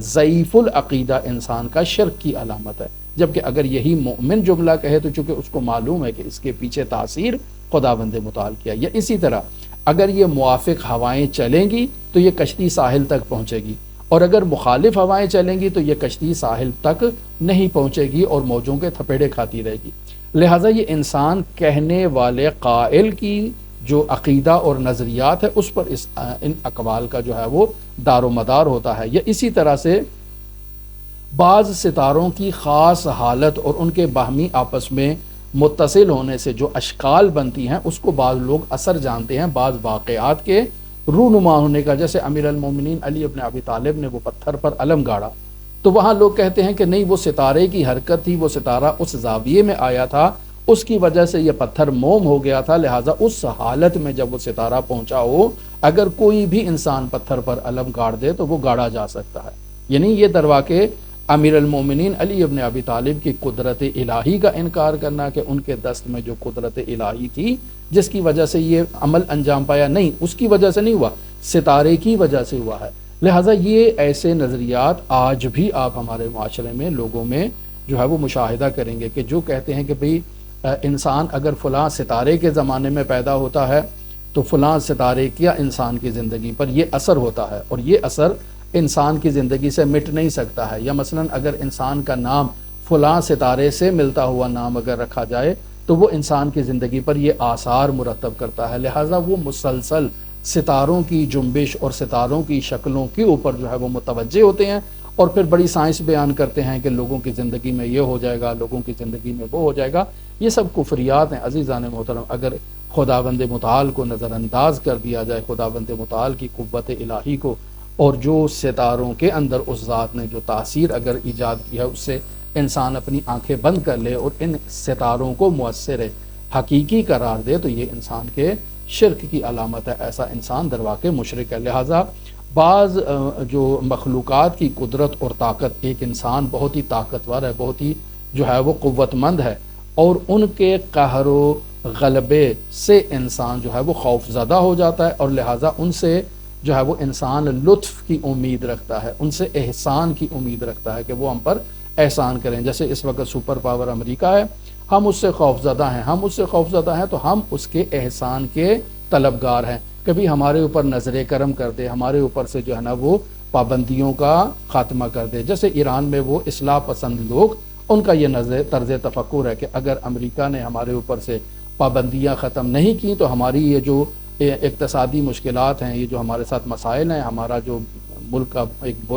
ضعیف العقیدہ انسان کا شرک کی علامت ہے، جبکہ اگر یہی مومن جملہ کہے تو چونکہ اس کو معلوم ہے کہ اس کے پیچھے تاثیر خداوند متعال کیا۔ یا اسی طرح اگر یہ موافق ہوائیں چلیں گی تو یہ کشتی ساحل تک پہنچے گی، اور اگر مخالف ہوائیں چلیں گی تو یہ کشتی ساحل تک نہیں پہنچے گی اور موجوں کے تھپیڑے کھاتی رہے گی۔ لہٰذا یہ انسان کہنے والے قائل کی جو عقیدہ اور نظریات ہے اس پر ان اقوال کا جو ہے وہ دار و مدار ہوتا ہے۔ یا اسی طرح سے بعض ستاروں کی خاص حالت اور ان کے باہمی آپس میں متصل ہونے سے جو اشکال بنتی ہیں اس کو بعض لوگ اثر جانتے ہیں بعض واقعات کے رونما ہونے کا۔ جیسے امیر المومنین علی ابن ابی طالب نے وہ پتھر پر علم گاڑا تو وہاں لوگ کہتے ہیں کہ نہیں، وہ ستارے کی حرکت تھی، وہ ستارہ اس زاویے میں آیا تھا، اس کی وجہ سے یہ پتھر موم ہو گیا تھا، لہٰذا اس حالت میں جب وہ ستارہ پہنچا ہو اگر کوئی بھی انسان پتھر پر علم گاڑ دے تو وہ گاڑا جا سکتا ہے۔ یعنی یہ درواقع امیر المومنین علی ابن ابی طالب کی قدرت الہی کا انکار کرنا کہ ان کے دست میں جو قدرت الہی تھی جس کی وجہ سے یہ عمل انجام پایا، نہیں، اس کی وجہ سے نہیں ہوا، ستارے کی وجہ سے ہوا ہے۔ لہٰذا یہ ایسے نظریات آج بھی آپ ہمارے معاشرے میں لوگوں میں جو ہے وہ مشاہدہ کریں گے کہ جو کہتے ہیں کہ بھئی انسان اگر فلاں ستارے کے زمانے میں پیدا ہوتا ہے تو فلاں ستارے کیا انسان کی زندگی پر یہ اثر ہوتا ہے اور یہ اثر انسان کی زندگی سے مٹ نہیں سکتا ہے۔ یا مثلا اگر انسان کا نام فلاں ستارے سے ملتا ہوا نام اگر رکھا جائے تو وہ انسان کی زندگی پر یہ آثار مرتب کرتا ہے، لہٰذا وہ مسلسل ستاروں کی جنبش اور ستاروں کی شکلوں کے اوپر جو ہے وہ متوجہ ہوتے ہیں، اور پھر بڑی سائنس بیان کرتے ہیں کہ لوگوں کی زندگی میں یہ ہو جائے گا، لوگوں کی زندگی میں وہ ہو جائے گا۔ یہ سب کفریات ہیں عزیزان محترم۔ اگر خداوند متعال کو نظر انداز کر دیا جائے، خداوند متعال کی قوت الہی کو، اور جو ستاروں کے اندر اس ذات نے جو تاثیر اگر ایجاد کی ہے اس سے انسان اپنی آنکھیں بند کر لے اور ان ستاروں کو مؤثر حقیقی قرار دے، تو یہ انسان کے شرک کی علامت ہے، ایسا انسان در واقع مشرک ہے۔ لہٰذا بعض جو مخلوقات کی قدرت اور طاقت، ایک انسان بہت ہی طاقتور ہے، بہت ہی جو ہے وہ قوت مند ہے، اور ان کے قہر و غلبے سے انسان جو ہے وہ خوف زدہ ہو جاتا ہے، اور لہٰذا ان سے جو ہے وہ انسان لطف کی امید رکھتا ہے، ان سے احسان کی امید رکھتا ہے کہ وہ ہم پر احسان کریں۔ جیسے اس وقت سپر پاور امریکہ ہے، ہم اس سے خوف زدہ ہیں، ہم اس سے خوف زدہ ہیں تو ہم اس کے احسان کے طلبگار ہیں، کبھی ہمارے اوپر نظر کرم کر دے، ہمارے اوپر سے جو ہے نا وہ پابندیوں کا خاتمہ کر دے۔ جیسے ایران میں وہ اصلاح پسند لوگ، ان کا یہ طرز تفکر ہے کہ اگر امریکہ نے ہمارے اوپر سے پابندیاں ختم نہیں کی تو ہماری یہ جو اقتصادی مشکلات ہیں، یہ جو ہمارے ساتھ مسائل ہیں، ہمارا جو ملک کا ایک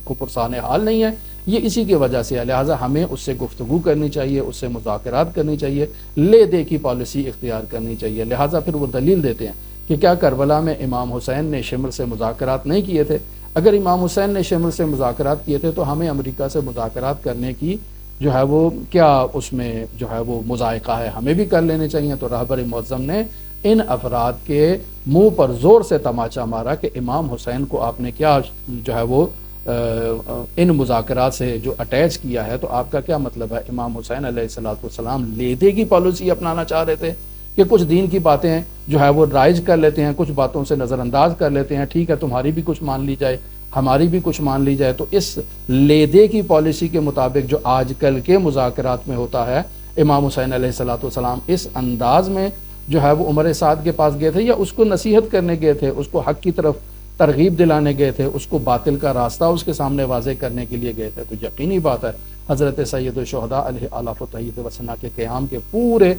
کو پرسان حال نہیں ہے، یہ اسی کی وجہ سے ہے۔ لہٰذا ہمیں اس سے گفتگو کرنی چاہیے، اس سے مذاکرات کرنی چاہیے، لے دے کی پالیسی اختیار کرنی چاہیے۔ لہٰذا پھر وہ دلیل دیتے ہیں کہ کیا کربلا میں امام حسین نے شمر سے مذاکرات نہیں کیے تھے؟ اگر امام حسین نے شمر سے مذاکرات کیے تھے تو ہمیں امریکہ سے مذاکرات کرنے کی جو ہے وہ کیا اس میں جو ہے وہ مذائقہ ہے، ہمیں بھی کر لینے چاہیے۔ تو رہبر معظم نے ان افراد کے منہ پر زور سے تماچا مارا کہ امام حسین کو آپ نے کیا جو ہے وہ ان مذاکرات سے جو اٹیچ کیا ہے، تو آپ کا کیا مطلب ہے؟ امام حسین علیہ السلام لیدے کی پالیسی اپنانا چاہ رہے تھے کہ کچھ دین کی باتیں جو ہے وہ رائج کر لیتے ہیں، کچھ باتوں سے نظر انداز کر لیتے ہیں، ٹھیک ہے تمہاری بھی کچھ مان لی جائے، ہماری بھی کچھ مان لی جائے۔ تو اس لیدے کی پالیسی کے مطابق جو آج کل کے مذاکرات میں ہوتا ہے، امام حسین علیہ السلام اس انداز میں جو ہے وہ عمر سعد کے پاس گئے تھے، یا اس کو نصیحت کرنے گئے تھے، اس کو حق کی طرف ترغیب دلانے گئے تھے، اس کو باطل کا راستہ اس کے سامنے واضح کرنے کے لیے گئے تھے؟ تو یقینی بات ہے حضرت سید الشہداء علیہ آلاف و تحیید وسنا کے قیام کے پورے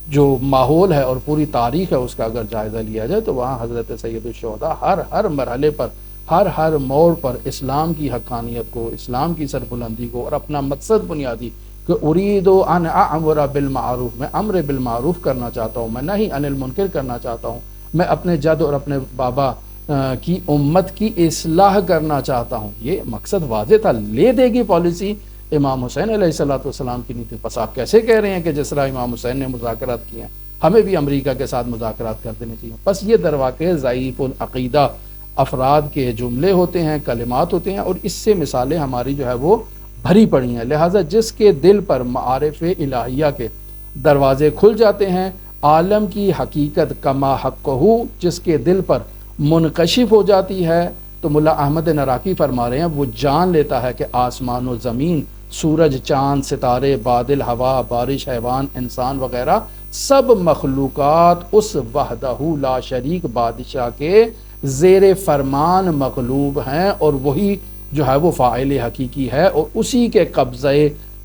جو ماحول ہے اور پوری تاریخ ہے اس کا اگر جائزہ لیا جائے تو وہاں حضرت سید الشہداء ہر مرحلے پر، ہر موڑ پر اسلام کی حقانیت کو، اسلام کی سربلندی کو، اور اپنا مقصد بنیادی کہ ارید ان اعمر بالمعروف، میں امر بالمعروف کرنا چاہتا ہوں، میں نہیں عن المنکر کرنا چاہتا ہوں، میں اپنے جد اور اپنے بابا کی امت کی اصلاح کرنا چاہتا ہوں، یہ مقصد واضح تھا۔ لے دے گی پالیسی امام حسین علیہ السلام کی نہیں تھی۔ پس آپ کیسے کہہ رہے ہیں کہ جس طرح امام حسین نے مذاکرات کیے ہیں ہمیں بھی امریکہ کے ساتھ مذاکرات کر دینے چاہیے؟ پس یہ در واقع ضعیف العقیدہ افراد کے جملے ہوتے ہیں، کلمات ہوتے ہیں، اور اس سے مثالیں ہماری جو ہے وہ بھری پڑی ہیں۔ لہٰذا جس کے دل پر معارف الہیہ کے دروازے کھل جاتے ہیں، عالم کی حقیقت کما حقہ جس کے دل پر منکشف ہو جاتی ہے، تو ملا احمد نراقی فرما رہے ہیں وہ جان لیتا ہے کہ آسمان و زمین، سورج، چاند، ستارے، بادل، ہوا، بارش، حیوان، انسان وغیرہ سب مخلوقات اس وحدہ لا شریک بادشاہ کے زیر فرمان مغلوب ہیں، اور وہی جو ہے وہ فاعل حقیقی ہے، اور اسی کے قبضہ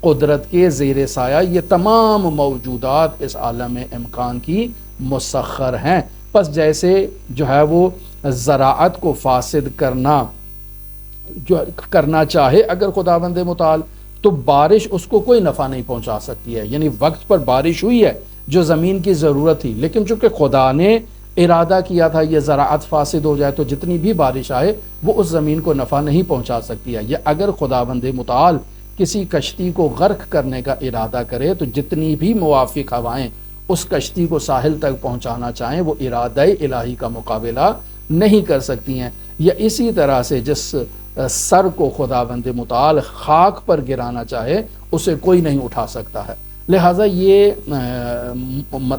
قدرت کے زیر سایہ یہ تمام موجودات اس عالم امکان کی مسخر ہیں۔ پس جیسے جو ہے وہ زراعت کو فاسد کرنا چاہے اگر خداوند متعال، تو بارش اس کو کوئی نفع نہیں پہنچا سکتی ہے۔ یعنی وقت پر بارش ہوئی ہے جو زمین کی ضرورت تھی، لیکن چونکہ خدا نے ارادہ کیا تھا یہ زراعت فاسد ہو جائے تو جتنی بھی بارش آئے وہ اس زمین کو نفع نہیں پہنچا سکتی ہے۔ یا اگر خداوند متعال کسی کشتی کو غرق کرنے کا ارادہ کرے تو جتنی بھی موافق ہوائیں اس کشتی کو ساحل تک پہنچانا چاہیں وہ ارادہ الہی کا مقابلہ نہیں کر سکتی ہیں۔ یا اسی طرح سے جس سر کو خداوند متعال خاک پر گرانا چاہے اسے کوئی نہیں اٹھا سکتا ہے۔ لہٰذا یہ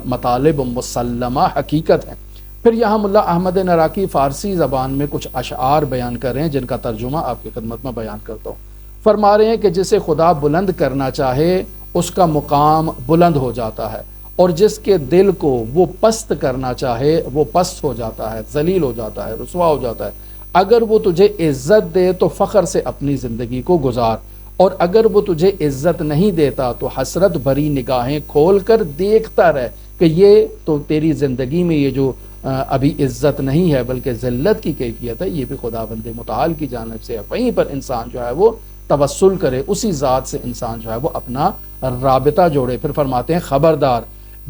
مطالب مسلمہ حقیقت ہے۔ پھر یہاں ملا احمد نراقی فارسی زبان میں کچھ اشعار بیان کر رہے ہیں جن کا ترجمہ آپ کی خدمت میں بیان کرتا ہوں۔ فرما رہے ہیں کہ جسے خدا بلند کرنا چاہے اس کا مقام بلند ہو جاتا ہے، اور جس کے دل کو وہ پست کرنا چاہے وہ پست ہو جاتا ہے، ذلیل ہو جاتا ہے، رسوا ہو جاتا ہے۔ اگر وہ تجھے عزت دے تو فخر سے اپنی زندگی کو گزار، اور اگر وہ تجھے عزت نہیں دیتا تو حسرت بھری نگاہیں کھول کر دیکھتا رہ کہ یہ تو تیری زندگی میں یہ جو ابھی عزت نہیں ہے بلکہ ذلت کی کیفیت ہے، یہ بھی خداوند متعال کی جانب سے ہے۔ وہیں پر انسان جو ہے وہ توسل کرے، اسی ذات سے انسان جو ہے وہ اپنا رابطہ جوڑے۔ پھر فرماتے ہیں خبردار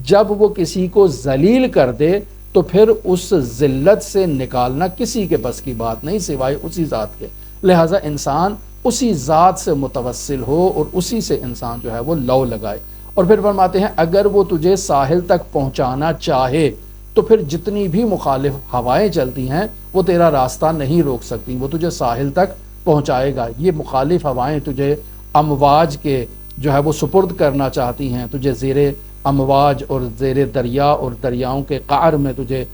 جب وہ کسی کو ذلیل کر دے تو پھر اس ذلت سے نکالنا کسی کے بس کی بات نہیں سوائے اسی ذات کے، لہٰذا انسان اسی ذات سے متوسل ہو اور اسی سے انسان جو ہے وہ لو لگائے۔ اور پھر فرماتے ہیں اگر وہ تجھے ساحل تک پہنچانا چاہے تو پھر جتنی بھی مخالف ہوائیں چلتی ہیں وہ تیرا راستہ نہیں روک سکتی، وہ تجھے ساحل تک پہنچائے گا۔ یہ مخالف ہوائیں تجھے امواج کے جو ہے وہ سپرد کرنا چاہتی ہیں، تجھے زیر امواج اور زیر دریا اور دریاؤں کے قعر میں تجھے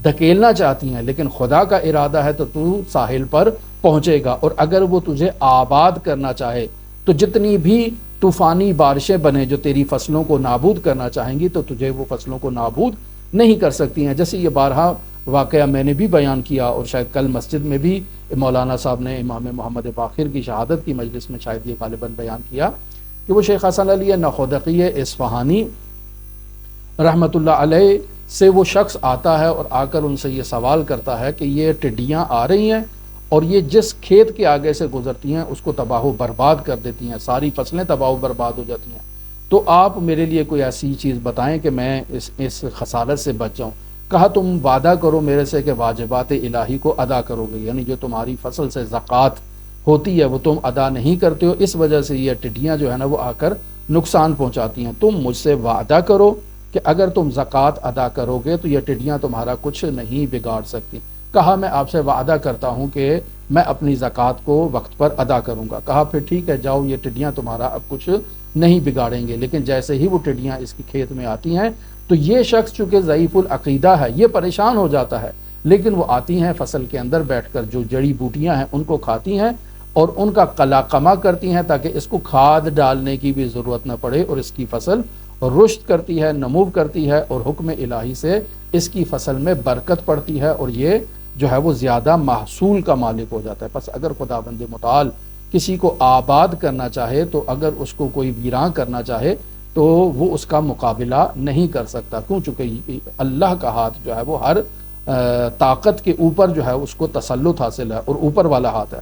دھکیلنا چاہتی ہیں، لیکن خدا کا ارادہ ہے تو تو ساحل پر پہنچے گا۔ اور اگر وہ تجھے آباد کرنا چاہے تو جتنی بھی طوفانی بارشیں بنے جو تیری فصلوں کو نابود کرنا چاہیں گی تو تجھے وہ فصلوں کو نابود نہیں کر سکتی ہیں۔ جیسے یہ بارہا واقعہ میں نے بھی بیان کیا اور شاید کل مسجد میں بھی مولانا صاحب نے امام محمد باقر کی شہادت کی مجلس میں شاید یہ غالباً بیان کیا کہ وہ شیخ حسن علی نخودقی اصفہانی رحمۃ اللہ علیہ سے وہ شخص آتا ہے اور آ کر ان سے یہ سوال کرتا ہے کہ یہ ٹڈیاں آ رہی ہیں اور یہ جس کھیت کے آگے سے گزرتی ہیں اس کو تباہ و برباد کر دیتی ہیں، ساری فصلیں تباہ و برباد ہو جاتی ہیں، تو آپ میرے لیے کوئی ایسی چیز بتائیں کہ میں اس خسارت سے بچ جاؤں۔ کہا تم وعدہ کرو میرے سے کہ واجبات الہی کو ادا کرو گے، یعنی جو تمہاری فصل سے زکوٰۃ ہوتی ہے وہ تم ادا نہیں کرتے ہو، اس وجہ سے یہ ٹڈیاں جو ہے نا وہ آ کر نقصان پہنچاتی ہیں، تم مجھ سے وعدہ کرو کہ اگر تم زکوٰۃ ادا کرو گے تو یہ ٹڈیاں تمہارا کچھ نہیں بگاڑ سکتی۔ کہا میں آپ سے وعدہ کرتا ہوں کہ میں اپنی زکوٰۃ کو وقت پر ادا کروں گا۔ کہا پھر ٹھیک ہے جاؤ، یہ ٹڈیاں تمہارا اب کچھ نہیں بگاڑیں گے۔ لیکن جیسے ہی وہ ٹڈیاں اس کی کھیت میں آتی ہیں تو یہ شخص چونکہ ضعیف العقیدہ ہے یہ پریشان ہو جاتا ہے، لیکن وہ آتی ہیں فصل کے اندر بیٹھ کر جو جڑی بوٹیاں ہیں ان کو کھاتی ہیں اور ان کا قلاقمہ کرتی ہیں تاکہ اس کو کھاد ڈالنے کی بھی ضرورت نہ پڑے اور اس کی فصل رشد کرتی ہے، نمو کرتی ہے اور حکم الہی سے اس کی فصل میں برکت پڑتی ہے اور یہ جو ہے وہ زیادہ محصول کا مالک ہو جاتا ہے۔ پس اگر خداوند متعال کسی کو آباد کرنا چاہے تو اگر اس کو کوئی ویراں کرنا چاہے تو وہ اس کا مقابلہ نہیں کر سکتا، کیوں؟ چونکہ اللہ کا ہاتھ جو ہے وہ ہر طاقت کے اوپر جو ہے اس کو تسلط حاصل ہے اور اوپر والا ہاتھ ہے۔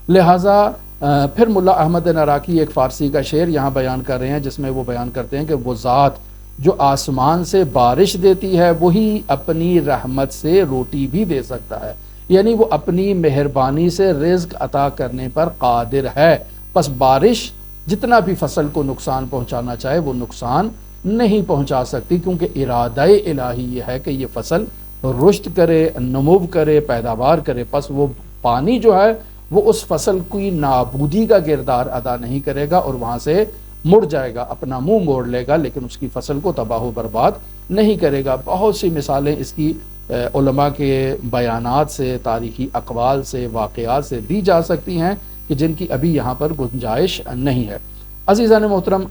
لہٰذا پھر ملا احمد نراکی ایک فارسی کا شعر یہاں بیان کر رہے ہیں جس میں وہ بیان کرتے ہیں کہ وہ ذات جو آسمان سے بارش دیتی ہے وہی اپنی رحمت سے روٹی بھی دے سکتا ہے، یعنی وہ اپنی مہربانی سے رزق عطا کرنے پر قادر ہے، پس بارش جتنا بھی فصل کو نقصان پہنچانا چاہے وہ نقصان نہیں پہنچا سکتی، کیونکہ ارادہ الہی یہ ہے کہ یہ فصل رشد کرے، نمو کرے، پیداوار کرے، پس وہ پانی جو ہے وہ اس فصل کی نابودی کا کردار ادا نہیں کرے گا اور وہاں سے مڑ جائے گا، اپنا منہ موڑ لے گا، لیکن اس کی فصل کو تباہ و برباد نہیں کرے گا۔ بہت سی مثالیں اس کی علماء کے بیانات سے، تاریخی اقوال سے، واقعات سے دی جا سکتی ہیں کہ جن کی ابھی یہاں پر گنجائش نہیں ہے۔ عزیزان محترم،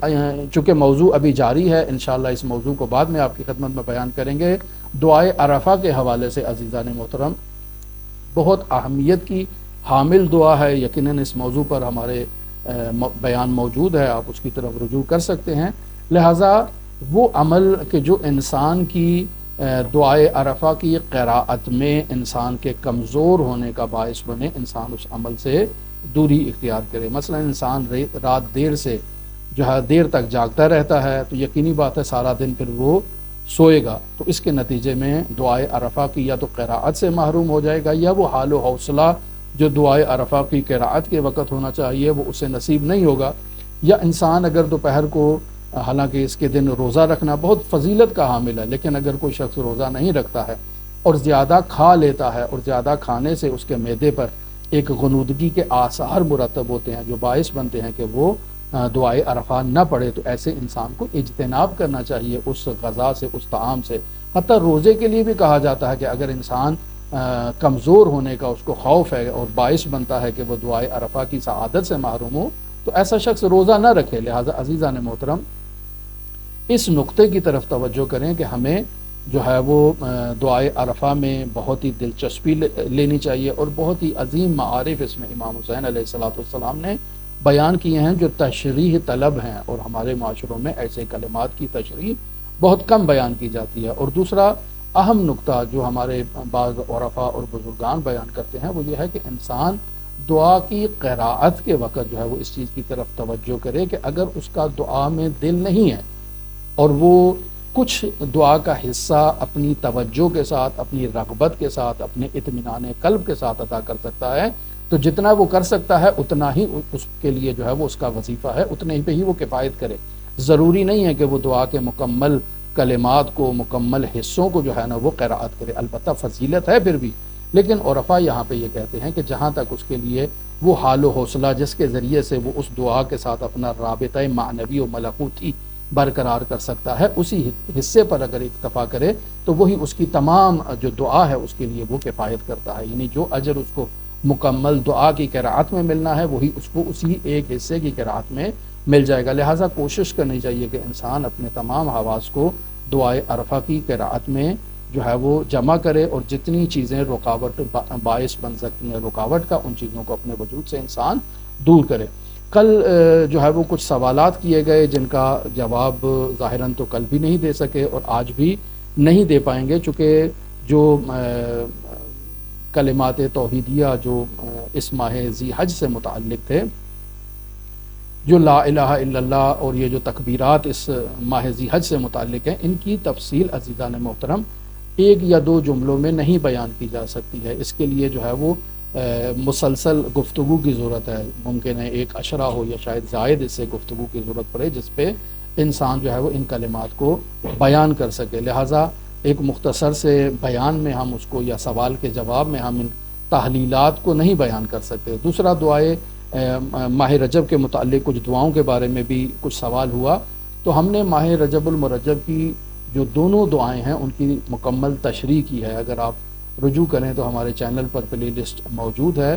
چونکہ موضوع ابھی جاری ہے، انشاءاللہ اس موضوع کو بعد میں آپ کی خدمت میں بیان کریں گے۔ دعائے عرفہ کے حوالے سے عزیزان محترم بہت اہمیت کی حامل دعا ہے، یقیناً اس موضوع پر ہمارے بیان موجود ہے، آپ اس کی طرف رجوع کر سکتے ہیں۔ لہٰذا وہ عمل کہ جو انسان کی دعائے عرفہ کی قراءت میں انسان کے کمزور ہونے کا باعث بنے، انسان اس عمل سے دوری اختیار کرے۔ مثلا انسان رات دیر سے جو ہے دیر تک جاگتا رہتا ہے تو یقینی بات ہے سارا دن پھر وہ سوئے گا، تو اس کے نتیجے میں دعائے عرفہ کی یا تو قراءت سے محروم ہو جائے گا یا وہ حال و حوصلہ جو دعائے عرفہ کی قراءت کے وقت ہونا چاہیے وہ اسے نصیب نہیں ہوگا۔ یا انسان اگر دوپہر کو، حالانکہ اس کے دن روزہ رکھنا بہت فضیلت کا حامل ہے، لیکن اگر کوئی شخص روزہ نہیں رکھتا ہے اور زیادہ کھا لیتا ہے اور زیادہ کھانے سے اس کے معدے پر ایک غنودگی کے آثار مرتب ہوتے ہیں جو باعث بنتے ہیں کہ وہ دعائے عرفہ نہ پڑھے، تو ایسے انسان کو اجتناب کرنا چاہیے اس غذا سے، اس طعام سے۔ حتیٰ روزے کے لیے بھی کہا جاتا ہے کہ اگر انسان کمزور ہونے کا اس کو خوف ہے اور باعث بنتا ہے کہ وہ دعائے عرفہ کی سعادت سے محروم ہو تو ایسا شخص روزہ نہ رکھے۔ لہٰذا عزیزان محترم اس نقطے کی طرف توجہ کریں کہ ہمیں جو ہے وہ دعائے عرفہ میں بہت ہی دلچسپی لینی چاہیے اور بہت ہی عظیم معارف اس میں امام حسین علیہ السلام نے بیان کیے ہیں جو تشریح طلب ہیں، اور ہمارے معاشروں میں ایسے کلمات کی تشریح بہت کم بیان کی جاتی ہے۔ اور دوسرا اہم نقطہ جو ہمارے بعض عرفاء اور بزرگان بیان کرتے ہیں وہ یہ ہے کہ انسان دعا کی قراءت کے وقت جو ہے وہ اس چیز کی طرف توجہ کرے کہ اگر اس کا دعا میں دل نہیں ہے اور وہ کچھ دعا کا حصہ اپنی توجہ کے ساتھ، اپنی رغبت کے ساتھ، اپنے اطمینان قلب کے ساتھ ادا کر سکتا ہے تو جتنا وہ کر سکتا ہے اتنا ہی اس کے لیے جو ہے وہ اس کا وظیفہ ہے، اتنے ہی پہ ہی وہ کفایت کرے۔ ضروری نہیں ہے کہ وہ دعا کے مکمل کلمات کو، مکمل حصوں کو جو ہے نا وہ قراءت کرے، البتہ فضیلت ہے پھر بھی، لیکن عرفاء یہاں پہ یہ کہتے ہیں کہ جہاں تک اس کے لیے وہ حال و حوصلہ جس کے ذریعے سے وہ اس دعا کے ساتھ اپنا رابطہ معنوی و ملکوتی برقرار کر سکتا ہے، اسی حصے پر اگر اکتفا کرے تو وہی اس کی تمام جو دعا ہے اس کے لیے وہ کفایت کرتا ہے، یعنی جو اجر اس کو مکمل دعا کی قراءت میں ملنا ہے وہی اس کو اسی ایک حصے کی قراءت میں مل جائے گا۔ لہٰذا کوشش کرنی چاہیے کہ انسان اپنے تمام حواس کو دعائے عرفہ کی قراءت میں جو ہے وہ جمع کرے، اور جتنی چیزیں رکاوٹ باعث بن سکتی ہیں رکاوٹ کا، ان چیزوں کو اپنے وجود سے انسان دور کرے۔ کل جو ہے وہ کچھ سوالات کیے گئے جن کا جواب ظاہراً تو کل بھی نہیں دے سکے اور آج بھی نہیں دے پائیں گے، چونکہ جو کلمات توحیدیہ جو اس ماہ ذی حج سے متعلق تھے، جو لا الہ الا اللہ اور یہ جو تکبیرات اس ماہ ذی حج سے متعلق ہیں، ان کی تفصیل عزیزان محترم ایک یا دو جملوں میں نہیں بیان کی جا سکتی ہے، اس کے لیے جو ہے وہ مسلسل گفتگو کی ضرورت ہے۔ ممکن ہے ایک عشرہ ہو یا شاید زائد اس سے گفتگو کی ضرورت پڑے جس پہ انسان جو ہے وہ ان کلمات کو بیان کر سکے، لہٰذا ایک مختصر سے بیان میں ہم اس کو یا سوال کے جواب میں ہم ان تحلیلات کو نہیں بیان کر سکتے۔ دوسرا دعائے ماہ رجب کے متعلق کچھ دعاؤں کے بارے میں بھی کچھ سوال ہوا، تو ہم نے ماہ رجب المرجب کی جو دونوں دعائیں ہیں ان کی مکمل تشریح کی ہے۔ اگر آپ رجوع کریں تو ہمارے چینل پر پلے لسٹ موجود ہے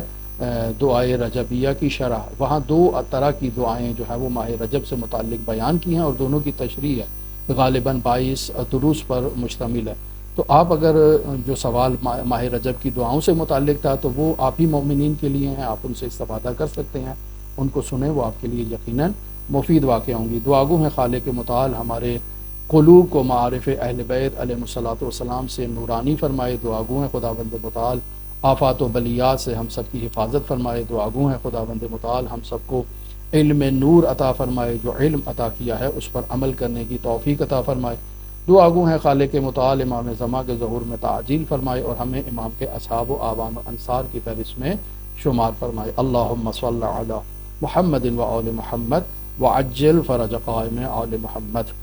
دعائے رجبیہ کی شرح، وہاں دو طرح کی دعائیں جو ہے وہ ماہ رجب سے متعلق بیان کی ہیں اور دونوں کی تشریح ہے، غالباً 22 دروس پر مشتمل ہے۔ تو آپ اگر جو سوال ماہ رجب کی دعاؤں سے متعلق تھا تو وہ آپ ہی مومنین کے لیے ہیں، آپ ان سے استفادہ کر سکتے ہیں، ان کو سنیں، وہ آپ کے لیے یقیناً مفید واقع ہوں گی۔ دعا گو ہیں خالق متعال ہمارے قلوب کو معارف اہل بیت علیہ الصلوۃ والسلام سے نورانی فرمائے، دعا گو ہیں خداوند متعال آفات و بلیات سے ہم سب کی حفاظت فرمائے، دعا گو ہیں خداوند متعال ہم سب کو علم نور عطا فرمائے، جو علم عطا کیا ہے اس پر عمل کرنے کی توفیق عطا فرمائے، دعا گو ہیں خالق متعال امام زمان کے ظہور میں تعجیل فرمائے اور ہمیں امام کے اصحاب و اعوان و انصار کی فہرست میں شمار فرمائے۔ اللہم صلی علی محمد و آل محمد وعجل فرج قائم آل محمد۔